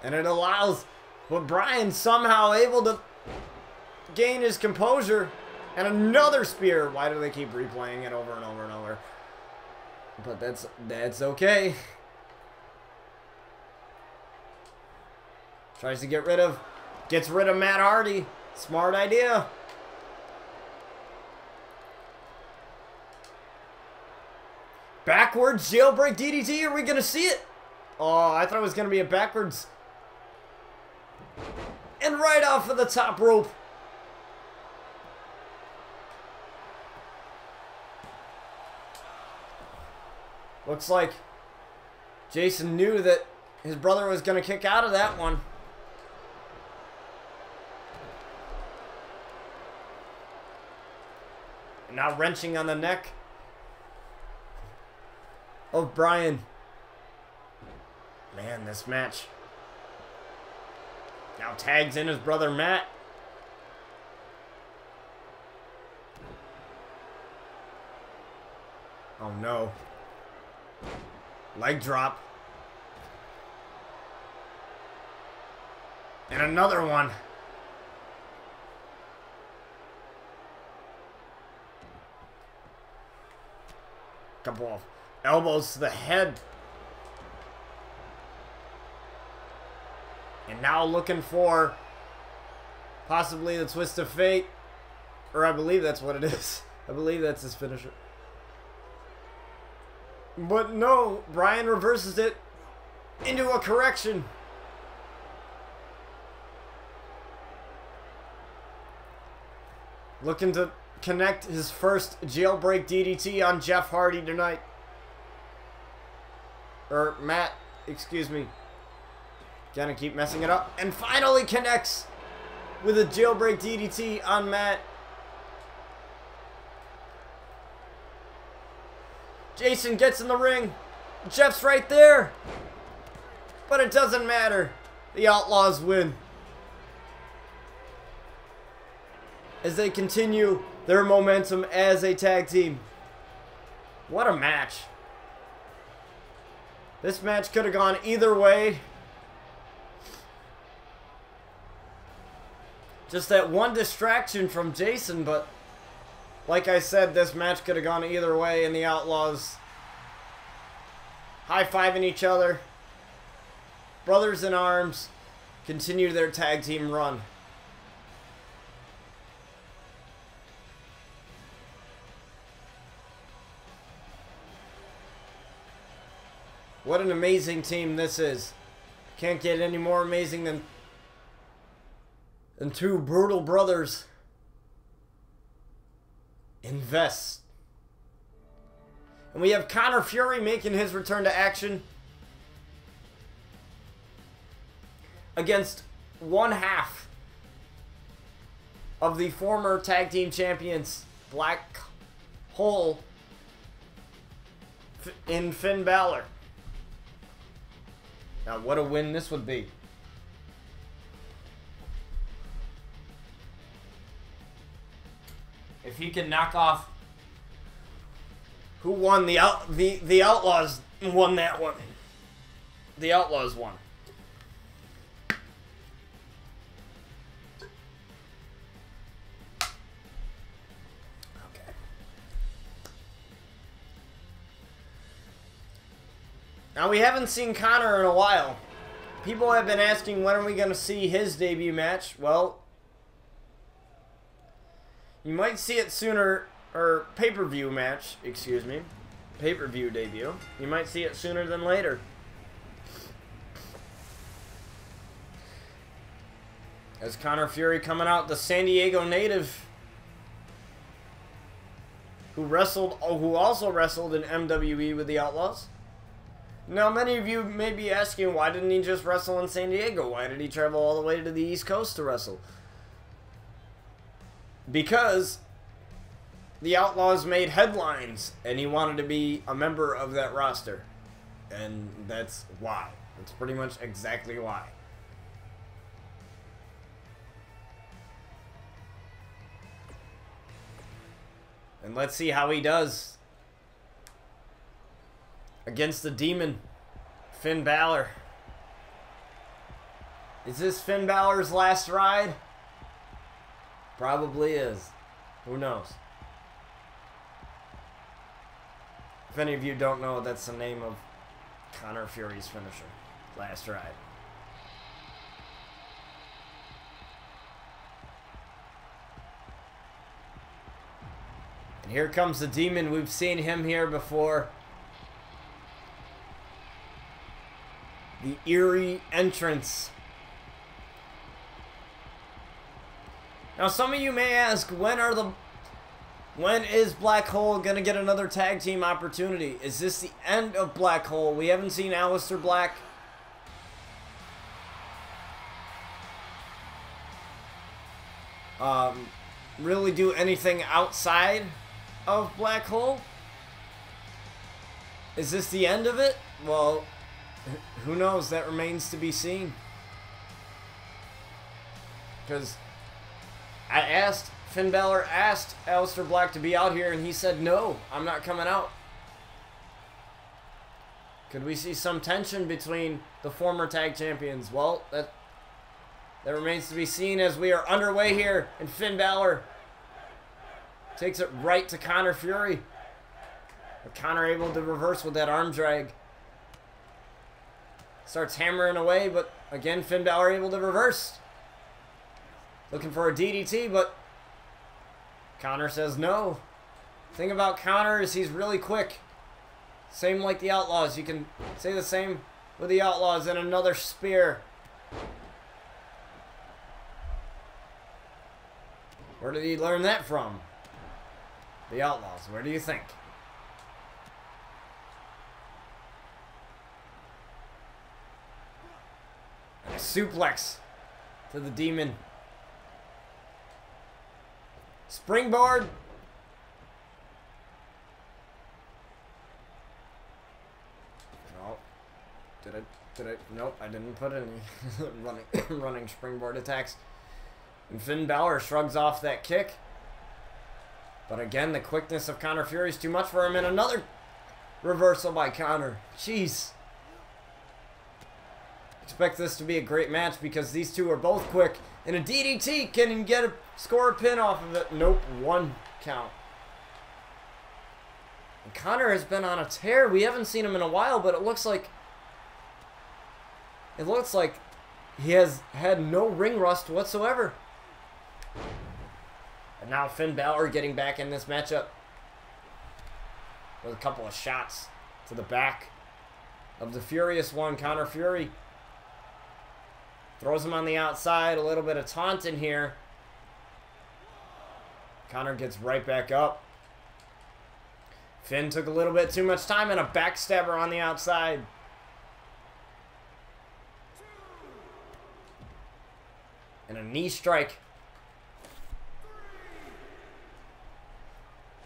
And it allows, but Brian somehow able to gain his composure. And another spear. Why do they keep replaying it over and over and over? But that's okay. Tries to gets rid of Matt Hardy. Smart idea. Backwards jailbreak DDT. Are we going to see it? Oh, I thought it was going to be a backwards. And right off of the top rope. Looks like Jason knew that his brother was going to kick out of that one. And now wrenching on the neck of Brian. Man, this match. Now tags in his brother Matt. Oh no. Leg drop. And another one. Couple of elbows to the head. And now looking for possibly the twist of fate. Or I believe that's what it is. I believe that's his finisher. But no, Bryan reverses it into a correction. Looking to connect his first jailbreak DDT on Jeff Hardy tonight. Or Matt, excuse me. Gonna keep messing it up. And finally connects with a jailbreak DDT on Matt. Jason gets in the ring. Jeff's right there. But it doesn't matter. The Outlaws win. As they continue their momentum as a tag team. What a match. This match could have gone either way. Just that one distraction from Jason, but like I said, this match could have gone either way, and the Outlaws high-fiving each other. Brothers in arms continue their tag team run. What an amazing team this is. Can't get any more amazing than two brutal brothers in vests. And we have Conor Fury making his return to action against one half of the former tag team champions, Black Hole in Finn Balor. Now, what a win this would be. If he can knock off... Who won? The Outlaws won that one. The Outlaws won. Okay. Now, we haven't seen Conor in a while. People have been asking, when are we going to see his debut match? Well, you might see it sooner, or pay-per-view match, excuse me. Pay-per-view debut. You might see it sooner than later. As Conor Fury coming out, the San Diego native, who also wrestled in MWE with the Outlaws. Now, many of you may be asking, why didn't he just wrestle in San Diego? Why did he travel all the way to the East Coast to wrestle? Because the Outlaws made headlines, and he wanted to be a member of that roster. And that's why. That's pretty much exactly why. And let's see how he does against the Demon, Finn Balor. Is this Finn Balor's last ride? Probably is. Who knows? If any of you don't know, that's the name of Conor Fury's finisher. Last ride. And here comes the Demon. We've seen him here before. The eerie entrance. Now, some of you may ask, when is Black Hole gonna get another tag team opportunity? Is this the end of Black Hole? We haven't seen Aleister Black really do anything outside of Black Hole. Is this the end of it? Well, who knows? That remains to be seen. Because Finn Balor asked Aleister Black to be out here, and he said, no, I'm not coming out. Could we see some tension between the former tag champions? Well, that remains to be seen as we are underway here, and Finn Balor takes it right to Conor Fury. Connor able to reverse with that arm drag. Starts hammering away, but again, Finn Balor able to reverse. Looking for a DDT, but Connor says no. Thing about Connor is he's really quick. Same like the Outlaws. You can say the same with the Outlaws. And another spear. Where did he learn that from? The Outlaws. Where do you think? And a suplex to the Demon. Springboard. No. Did I? Nope, I didn't put any running springboard attacks. And Finn Balor shrugs off that kick. But again, the quickness of Conor Fury is too much for him. And another reversal by Conor. Jeez. Expect this to be a great match because these two are both quick. And a DDT can score a pin off of it. Nope, 1 count. And Conor has been on a tear. We haven't seen him in a while, but it looks like he has had no ring rust whatsoever. And now Finn Balor getting back in this matchup with a couple of shots to the back of the Furious One, Conor Fury. Throws him on the outside, a little bit of taunt in here. Conor gets right back up. Finn took a little bit too much time and a backstabber on the outside. And a knee strike.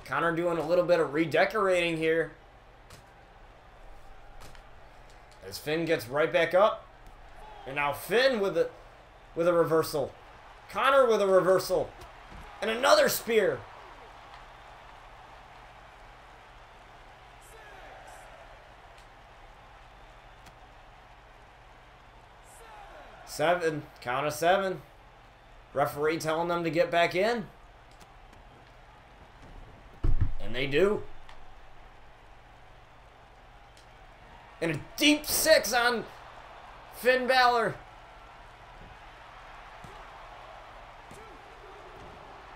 Conor doing a little bit of redecorating here. As Finn gets right back up. And now Finn with a reversal. Conor with a reversal. And another spear. Seven. Count of 7. Referee telling them to get back in. And they do. And a deep 6 on Finn Balor.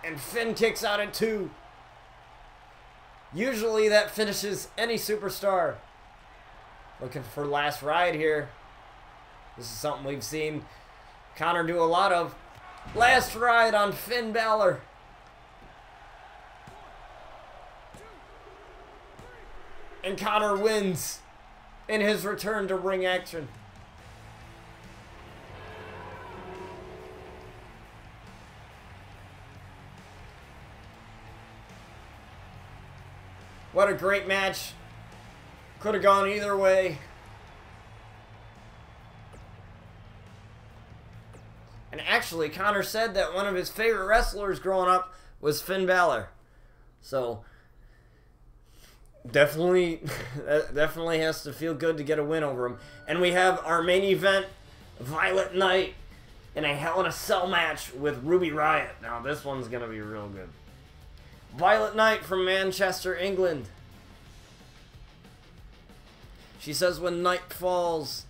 And Finn kicks out at 2. Usually that finishes any superstar. Looking for last ride here. This is something we've seen Conor do a lot of. Last ride on Finn Balor. And Conor wins in his return to ring action. What a great match. Could have gone either way. And actually, Conor said that one of his favorite wrestlers growing up was Finn Balor. So, definitely has to feel good to get a win over him. And we have our main event, Violet Knight, in a Hell in a Cell match with Ruby Riott. Now, this one's going to be real good. Violet Knight from Manchester, England. She says when night falls,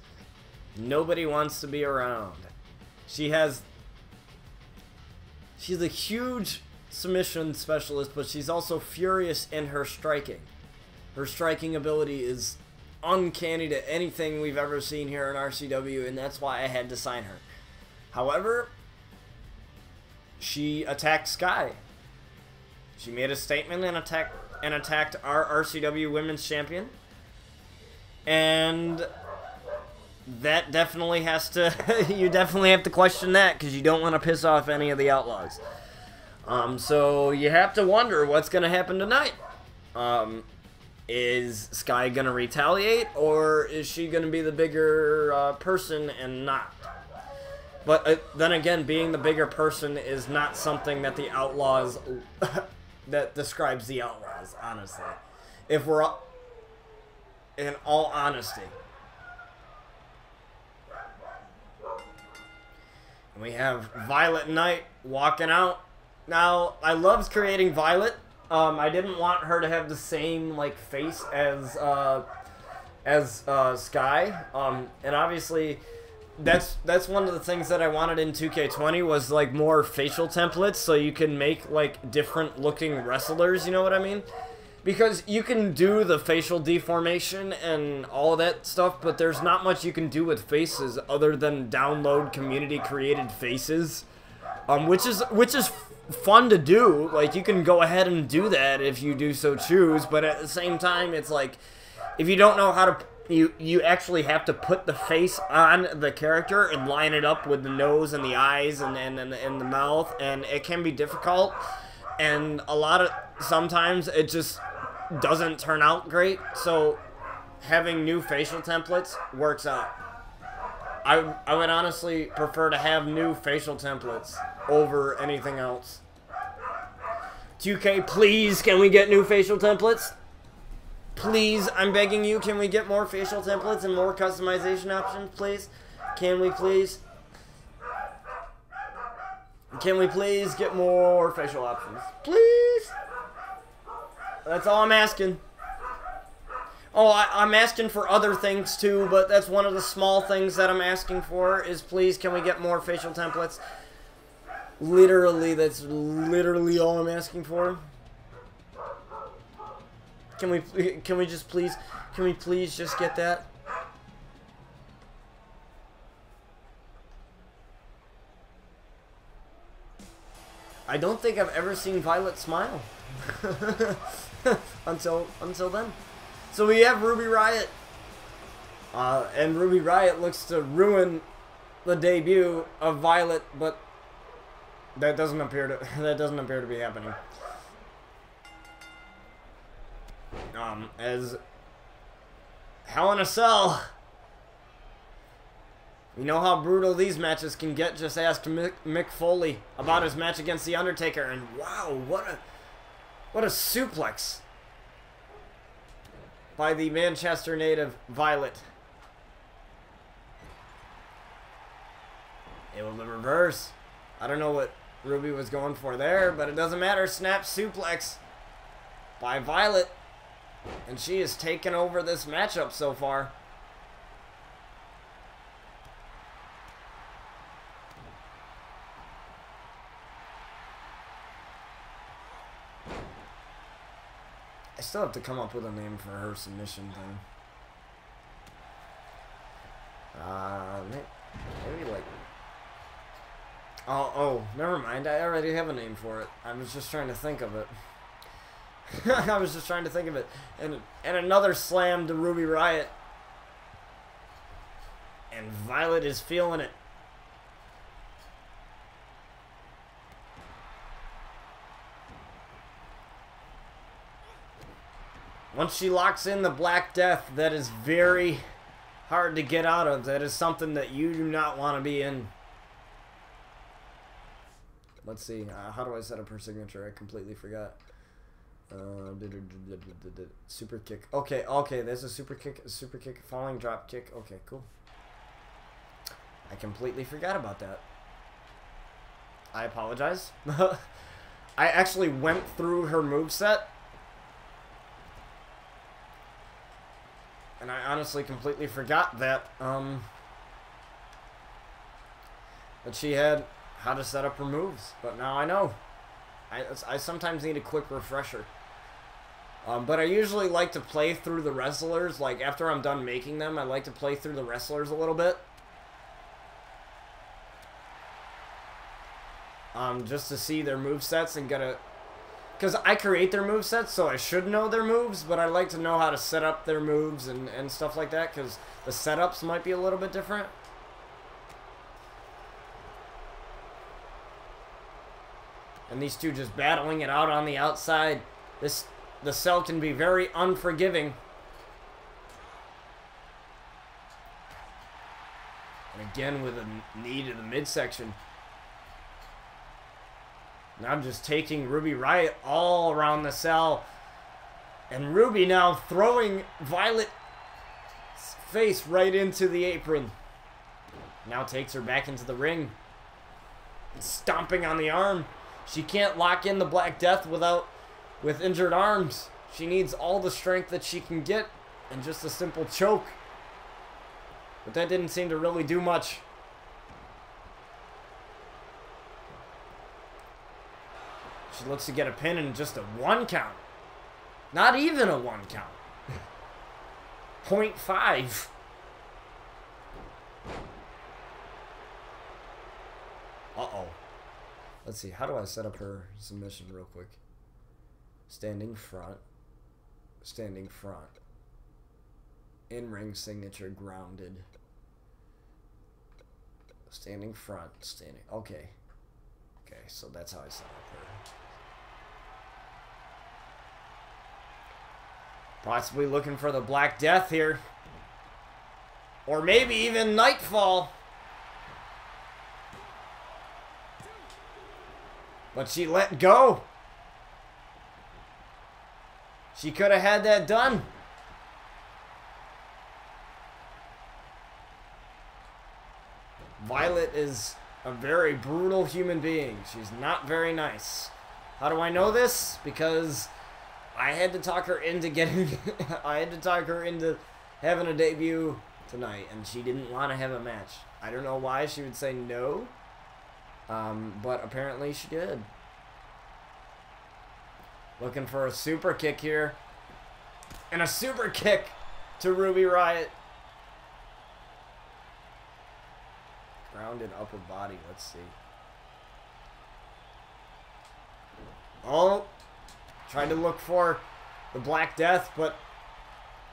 nobody wants to be around. She's a huge submission specialist, but she's also furious in her striking. Her striking ability is uncanny to anything we've ever seen here in RCW, and that's why I had to sign her. However, she attacked Sky. She made a statement and attacked our RCW Women's Champion. And that definitely has to, you definitely have to question that because you don't want to piss off any of the Outlaws. So you have to wonder what's going to happen tonight. Is Sky going to retaliate, or is she going to be the bigger person and not? But then again, being the bigger person is not something that the Outlaws, that describes the Outlaws, honestly. If we're in all honesty. And we have Violet Knight walking out. Now, I loved creating Violet I didn't want her to have the same like face as Sky. And obviously, that's one of the things that I wanted in 2K20 was like more facial templates, so you can make like different looking wrestlers. You know what I mean? Because you can do the facial deformation and all of that stuff, but there's not much you can do with faces other than download community created faces, which is fun to do. Like, you can go ahead and do that if you do so choose, but at the same time, it's like, if you don't know how to, you actually have to put the face on the character and line it up with the nose and the eyes and the mouth, and it can be difficult, and sometimes it just doesn't turn out great, so having new facial templates works out. I would honestly prefer to have new facial templates over anything else. 2K, please, can we get new facial templates? Please, I'm begging you, can we get more facial templates and more customization options, please? Can we please? Can we please get more facial options? Please? That's all I'm asking. Oh, I'm asking for other things too, but that's one of the small things that I'm asking for is please can we get more facial templates? Literally, that's literally all I'm asking for. Can we please just get that? I don't think I've ever seen Violet smile. until then. So we have Ruby Riott. And Ruby Riott looks to ruin the debut of Violet, but that doesn't appear to be happening. As Hell in a Cell. You know how brutal these matches can get. Just ask Mick Foley about his match against The Undertaker, and wow, what a suplex by the Manchester native Violet. It was the reverse. I don't know what Ruby was going for there, but it doesn't matter. Snap suplex by Violet, and she has taken over this matchup so far. I still have to come up with a name for her submission thing. Maybe like... Oh, never mind. I already have a name for it. I was just trying to think of it. I was just trying to think of it. And another slam to Ruby Riott. And Violet is feeling it. Once she locks in the Black Death, that is very hard to get out of. That is something that you do not want to be in. Let's see. How do I set up her signature? I completely forgot. Super kick. Okay. There's a super kick, falling drop kick. Okay, cool. I completely forgot about that. I apologize. I actually went through her moveset. And I honestly completely forgot that she had how to set up her moves. But now I know. I sometimes need a quick refresher. But I usually like to play through the wrestlers. Like, after I'm done making them, I like to play through the wrestlers a little bit. Just to see their movesets and get a... Because I create their movesets, so I should know their moves, but I like to know how to set up their moves and stuff like that, because the setups might be a little bit different. And these two just battling it out on the outside. The cell can be very unforgiving. And again with a knee to the midsection. Now just taking Ruby Riott all around the cell. And Ruby now throwing Violet's face right into the apron. Now takes her back into the ring. Stomping on the arm. She can't lock in the Black Death without with injured arms. She needs all the strength that she can get and just a simple choke. But that didn't seem to really do much. She looks to get a pin in just a 1 count. Not even a 1 count. 0.5. Uh-oh. Let's see. How do I set up her submission real quick? Standing front. Standing front. In-ring signature grounded. Standing front. Standing. Okay. Okay, so that's how I set up her. Possibly looking for the Black Death here. Or maybe even Nightfall. But she let go. She could have had that done. Violet is a very brutal human being. She's not very nice. How do I know this? Because I had to talk her into getting... I had to talk her into having a debut tonight, and she didn't want to have a match. I don't know why she would say no, but apparently she did. Looking for a super kick here. And a super kick to Ruby Riott. Grounded upper body, let's see. Oh, tried to look for the Black Death, but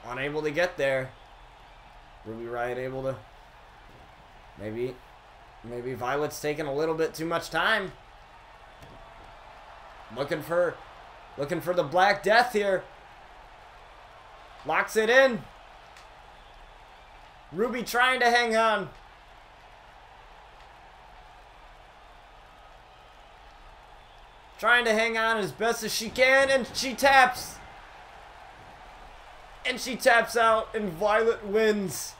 unable to get there. Ruby Riott able to... Maybe Violet's taking a little bit too much time. Looking for the Black Death here. Locks it in. Ruby trying to hang on. Trying to hang on as best as she can, and she taps. And she taps out, and Violet wins.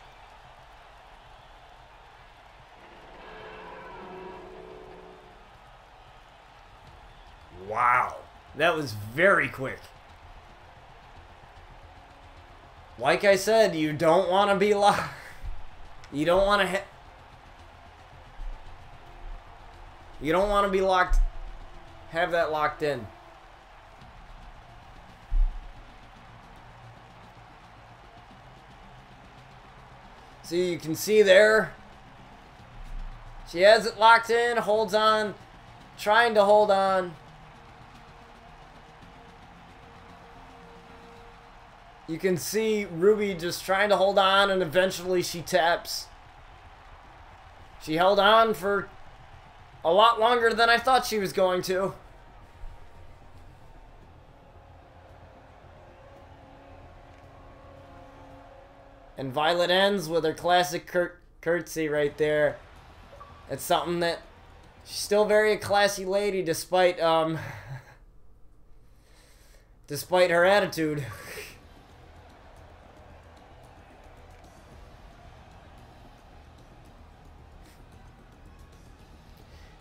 Wow. That was very quick. Like I said, you don't want to be locked. You don't want to... You don't want to be locked... Have that locked in. So you can see there. She has it locked in, holds on, trying to hold on. You can see Ruby just trying to hold on, and eventually she taps. She held on for a lot longer than I thought she was going to. And Violet ends with her classic curtsy right there. It's something that she's still very a classy lady despite despite her attitude.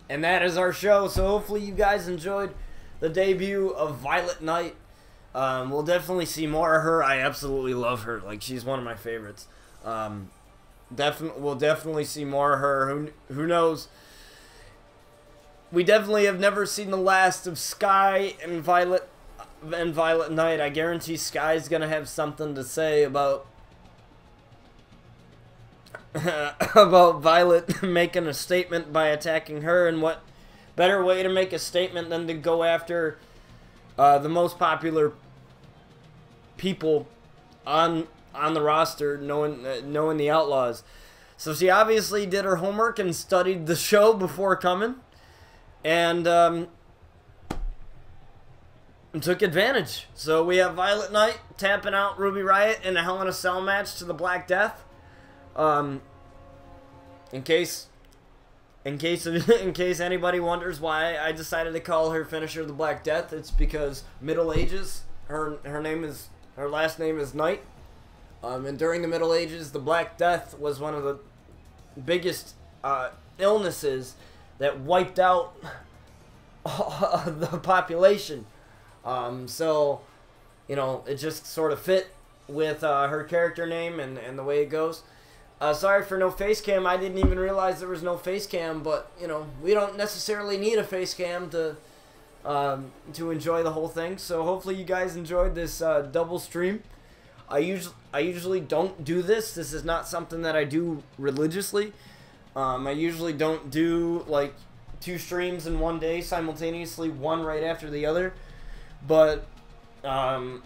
And that is our show. So hopefully you guys enjoyed the debut of Violet Knight. We'll definitely see more of her. I absolutely love her. Like, she's one of my favorites. We'll definitely see more of her. Who knows? We definitely have never seen the last of Sky and Violet Knight. I guarantee Sky's gonna have something to say about about Violet making a statement by attacking her, and what better way to make a statement than to go after the most popular people on the roster, knowing the Outlaws. So she obviously did her homework and studied the show before coming, and took advantage. So we have Violet Knight tapping out Ruby Riott in a Hell in a Cell match to the Black Death. In case anybody wonders why I decided to call her finisher the Black Death, it's because Middle Ages. Her last name is Knight. And during the Middle Ages, the Black Death was one of the biggest illnesses that wiped out the population. So, you know, it just sort of fit with her character name and the way it goes. Sorry for no face cam. I didn't even realize there was no face cam, but, you know, we don't necessarily need a face cam to enjoy the whole thing. So hopefully you guys enjoyed this double stream. I usually don't do this. This is not something that I do religiously. I usually don't do like 2 streams in one day simultaneously, one right after the other. But I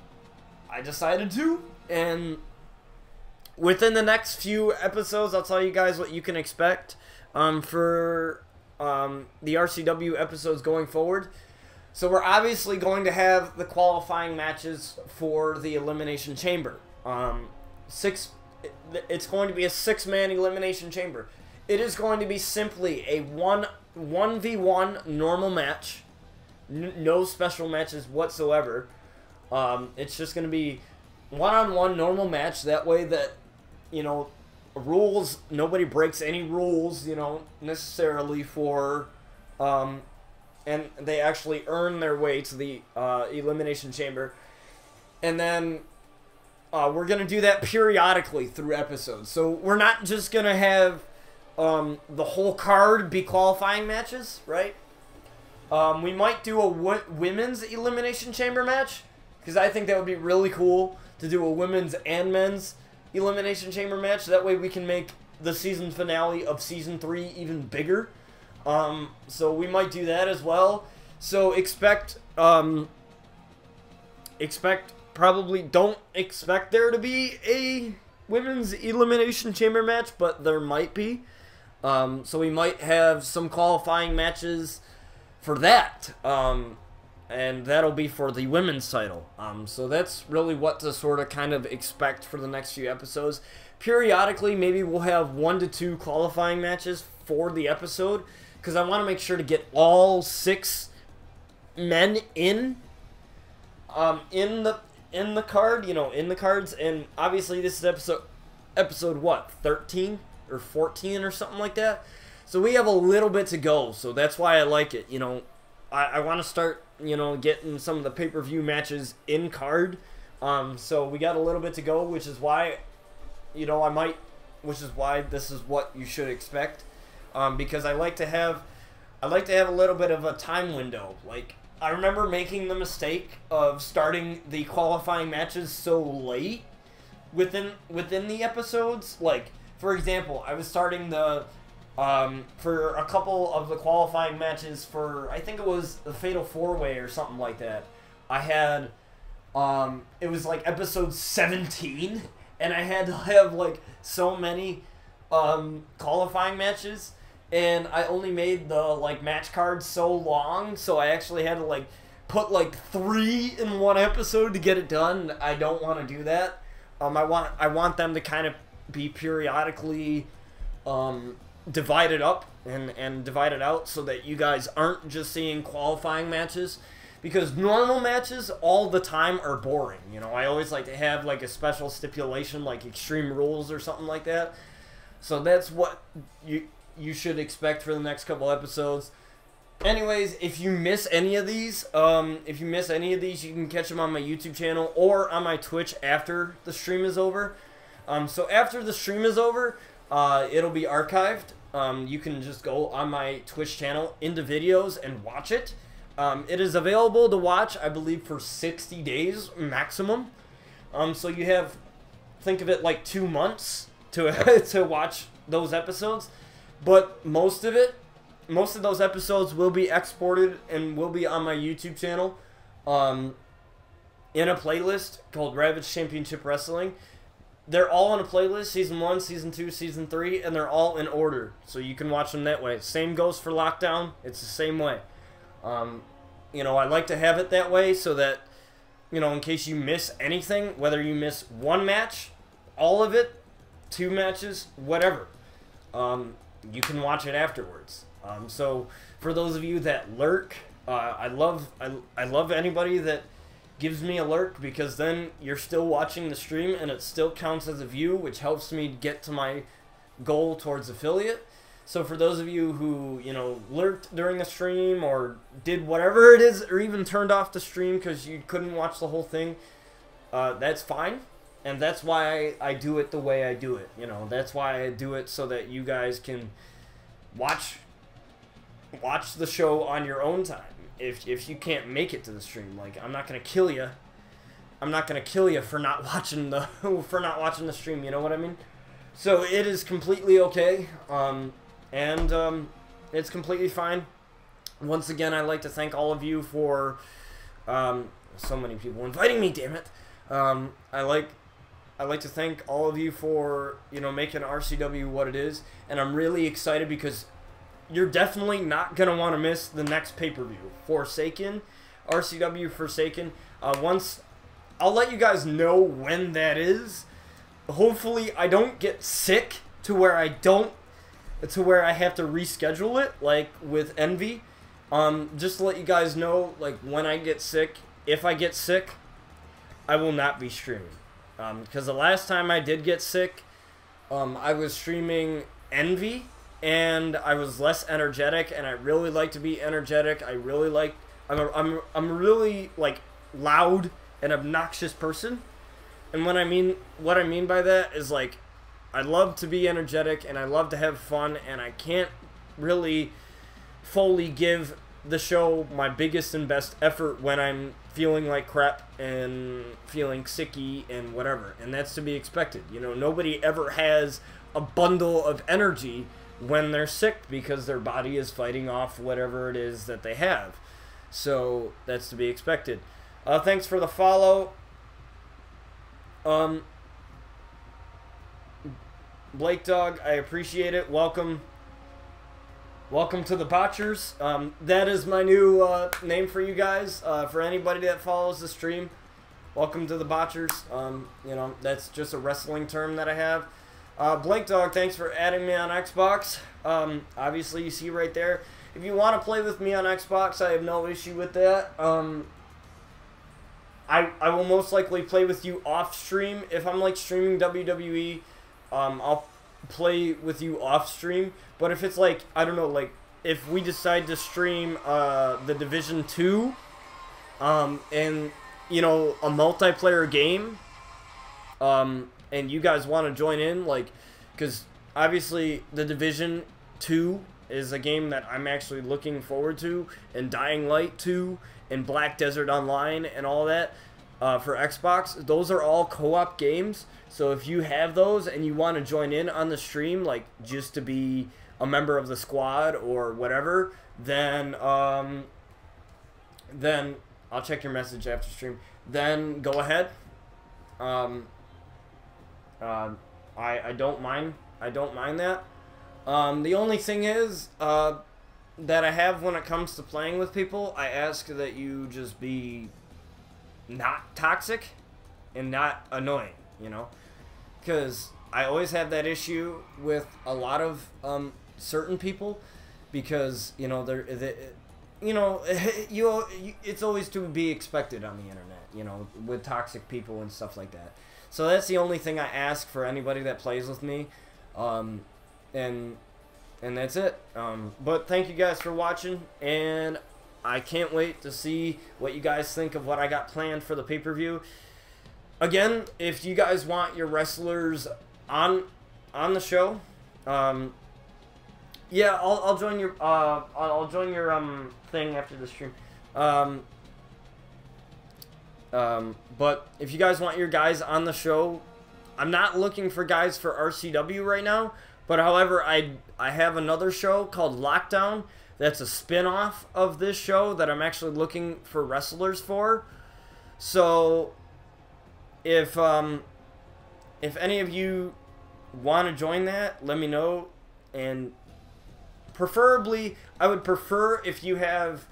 decided to, and within the next few episodes, I'll tell you guys what you can expect for the RCW episodes going forward. So we're obviously going to have the qualifying matches for the Elimination Chamber. It's going to be a 6-man Elimination Chamber. It is going to be simply a 1v1 normal match. No special matches whatsoever. It's just going to be one-on-one normal match. That way that, you know, rules, nobody breaks any rules, you know, necessarily for... and they actually earn their way to the Elimination Chamber. And then we're going to do that periodically through episodes. So we're not just going to have the whole card be qualifying matches, right? We might do a women's Elimination Chamber match, because I think that would be really cool to do a women's and men's Elimination Chamber match. That way we can make the season finale of Season 3 even bigger. So we might do that as well. So expect probably don't expect there to be a women's Elimination Chamber match, but there might be. So we might have some qualifying matches for that. And that'll be for the women's title. So that's really what to sort of kind of expect for the next few episodes. Periodically, maybe we'll have 1 to 2 qualifying matches for the episode, because I want to make sure to get all 6 men in the card, you know, in the cards. And obviously this is episode what, 13 or 14 or something like that. So we have a little bit to go. So that's why I like it. You know, I want to start, you know, getting some of the pay-per-view matches in card. So we got a little bit to go, which is why, you know, which is why this is what you should expect. Because I like to have a little bit of a time window. Like, I remember making the mistake of starting the qualifying matches so late within the episodes. Like, for example, I was starting the for a couple of the qualifying matches for, I think it was the Fatal 4-Way or something like that. I had it was like episode 17, and I had to have like so many qualifying matches. And I only made the like match cards so long, so I actually had to like put like 3 in one episode to get it done. I don't want to do that. I want them to kind of be periodically divided up and divided out, so that you guys aren't just seeing qualifying matches, because normal matches all the time are boring. You know, I always like to have like a special stipulation, like Extreme Rules or something like that. So that's what you should expect for the next couple episodes. Anyways, if you miss any of these, you can catch them on my YouTube channel or on my Twitch after the stream is over. So after the stream is over, it'll be archived. You can just go on my Twitch channel into videos and watch it. It is available to watch, I believe, for 60 days maximum. So you have, think of it like 2 months to to watch those episodes. But most of those episodes will be exported and will be on my YouTube channel in a playlist called Ravage Championship Wrestling. They're all in a playlist, Season 1, Season 2, Season 3, and they're all in order. So you can watch them that way. Same goes for Lockdown. It's the same way. You know, I like to have it that way so that, you know, in case you miss anything, whether you miss 1 match, all of it, 2 matches, whatever. You can watch it afterwards. So for those of you that lurk, I love anybody that gives me a lurk, because then you're still watching the stream and it still counts as a view, which helps me get to my goal towards affiliate. So for those of you who, you know, lurked during the stream or did whatever it is, or even turned off the stream because you couldn't watch the whole thing, that's fine. And that's why I do it the way I do it. You know, that's why I do it so that you guys can watch the show on your own time. If you can't make it to the stream, like, I'm not gonna kill you. I'm not gonna kill you for not watching the the stream. You know what I mean? So it is completely okay. It's completely fine. Once again, I'd like to thank all of you for so many people inviting me. Damn it! I'd like to thank all of you for, you know, making RCW what it is, and I'm really excited because you're definitely not gonna want to miss the next pay-per-view, Forsaken, RCW Forsaken. Once I'll let you guys know when that is. Hopefully, I don't get sick to where I have to reschedule it, like with Envy. Just to let you guys know, like, when I get sick, if I get sick, I will not be streaming. Because the last time I did get sick, I was streaming Envy, and I was less energetic, and I really like to be energetic. I really like, I'm really, like, loud and obnoxious person. And what I mean by that is, like, I love to be energetic, and I love to have fun, and I can't really fully give the show my biggest and best effort when I'm feeling like crap and feeling sicky and whatever. And that's to be expected. You know, nobody ever has a bundle of energy when they're sick because their body is fighting off whatever it is that they have. So that's to be expected. Thanks for the follow. Blake Dog, I appreciate it. Welcome to the Botchers. That is my new name for you guys. For anybody that follows the stream, welcome to the Botchers. You know, that's just a wrestling term that I have. Blake Dog, thanks for adding me on Xbox. Obviously, you see right there. If you want to play with me on Xbox, I have no issue with that. I will most likely play with you off stream. If I'm like streaming WWE, I'll play with you off stream. But if it's like, I don't know, like if we decide to stream the Division 2 and, you know, a multiplayer game, and you guys want to join in, like, because obviously the Division 2 is a game that I'm actually looking forward to, and Dying Light 2, and Black Desert Online, and all that for Xbox. Those are all co-op games, so if you have those and you want to join in on the stream, like, just to be a member of the squad or whatever, then I'll check your message after stream. Then go ahead. I don't mind. I don't mind that. The only thing is that I have when it comes to playing with people, I ask that you just be not toxic and not annoying, you know, because I always have that issue with a lot of certain people, because, you know, it's always to be expected on the internet, you know, with toxic people and stuff like that. So that's the only thing I ask for anybody that plays with me, and that's it. But thank you guys for watching, and I can't wait to see what you guys think of what I got planned for the pay-per-view. Again, if you guys want your wrestlers on the show, yeah, I'll join your thing after the stream. But if you guys want your guys on the show, I'm not looking for guys for RCW right now. But however, I have another show called Lockdown that's a spin-off of this show that I'm actually looking for wrestlers for. So if any of you want to join that, let me know. And preferably, I would prefer if you have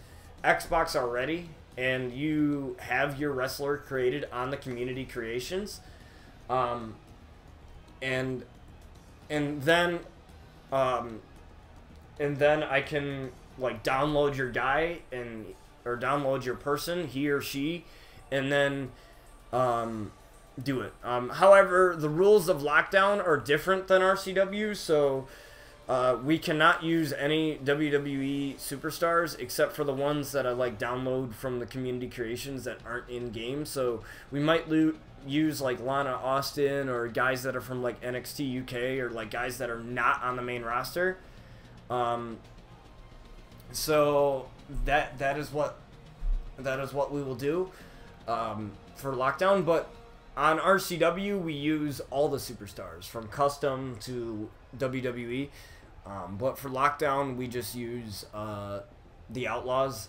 Xbox already and you have your wrestler created on the community creations, and then I can, like, download your guy or download your person, he or she, and then do it. However, the rules of Lockdown are different than RCW, so We cannot use any WWE superstars except for the ones that I like download from the community creations that aren't in game. So we might use like Lana Austin or guys that are from like NXT UK or like guys that are not on the main roster. So that is what we will do for Lockdown. But on RCW we use all the superstars from custom to WWE. But for Lockdown, we just use the Outlaws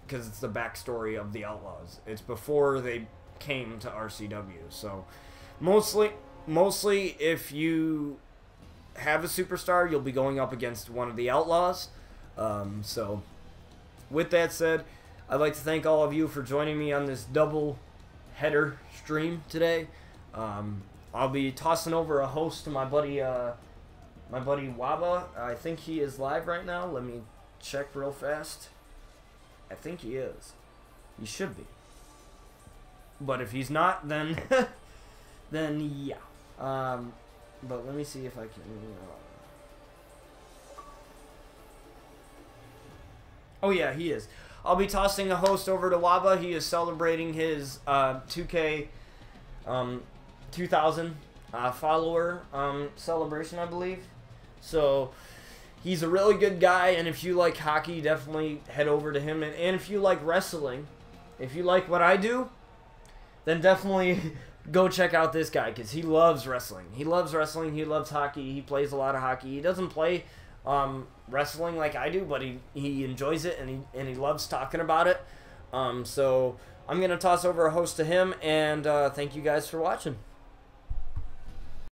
because it's the backstory of the Outlaws. It's before they came to RCW. So mostly if you have a superstar, you'll be going up against one of the Outlaws. So with that said, I'd like to thank all of you for joining me on this double header stream today. I'll be tossing over a host to my buddy Waba. I think he is live right now. Let me check real fast. I think he is. He should be. But if he's not, then then yeah. But let me see if I can. Oh yeah, he is. I'll be tossing a host over to Waba. He is celebrating his 2K 2000 follower celebration, I believe. So he's a really good guy, and if you like hockey, definitely head over to him. And if you like wrestling, if you like what I do, then definitely go check out this guy because he loves wrestling. He loves wrestling. He loves hockey. He plays a lot of hockey. He doesn't play wrestling like I do, but he enjoys it, and he loves talking about it. So I'm going to toss over a host to him, and thank you guys for watching.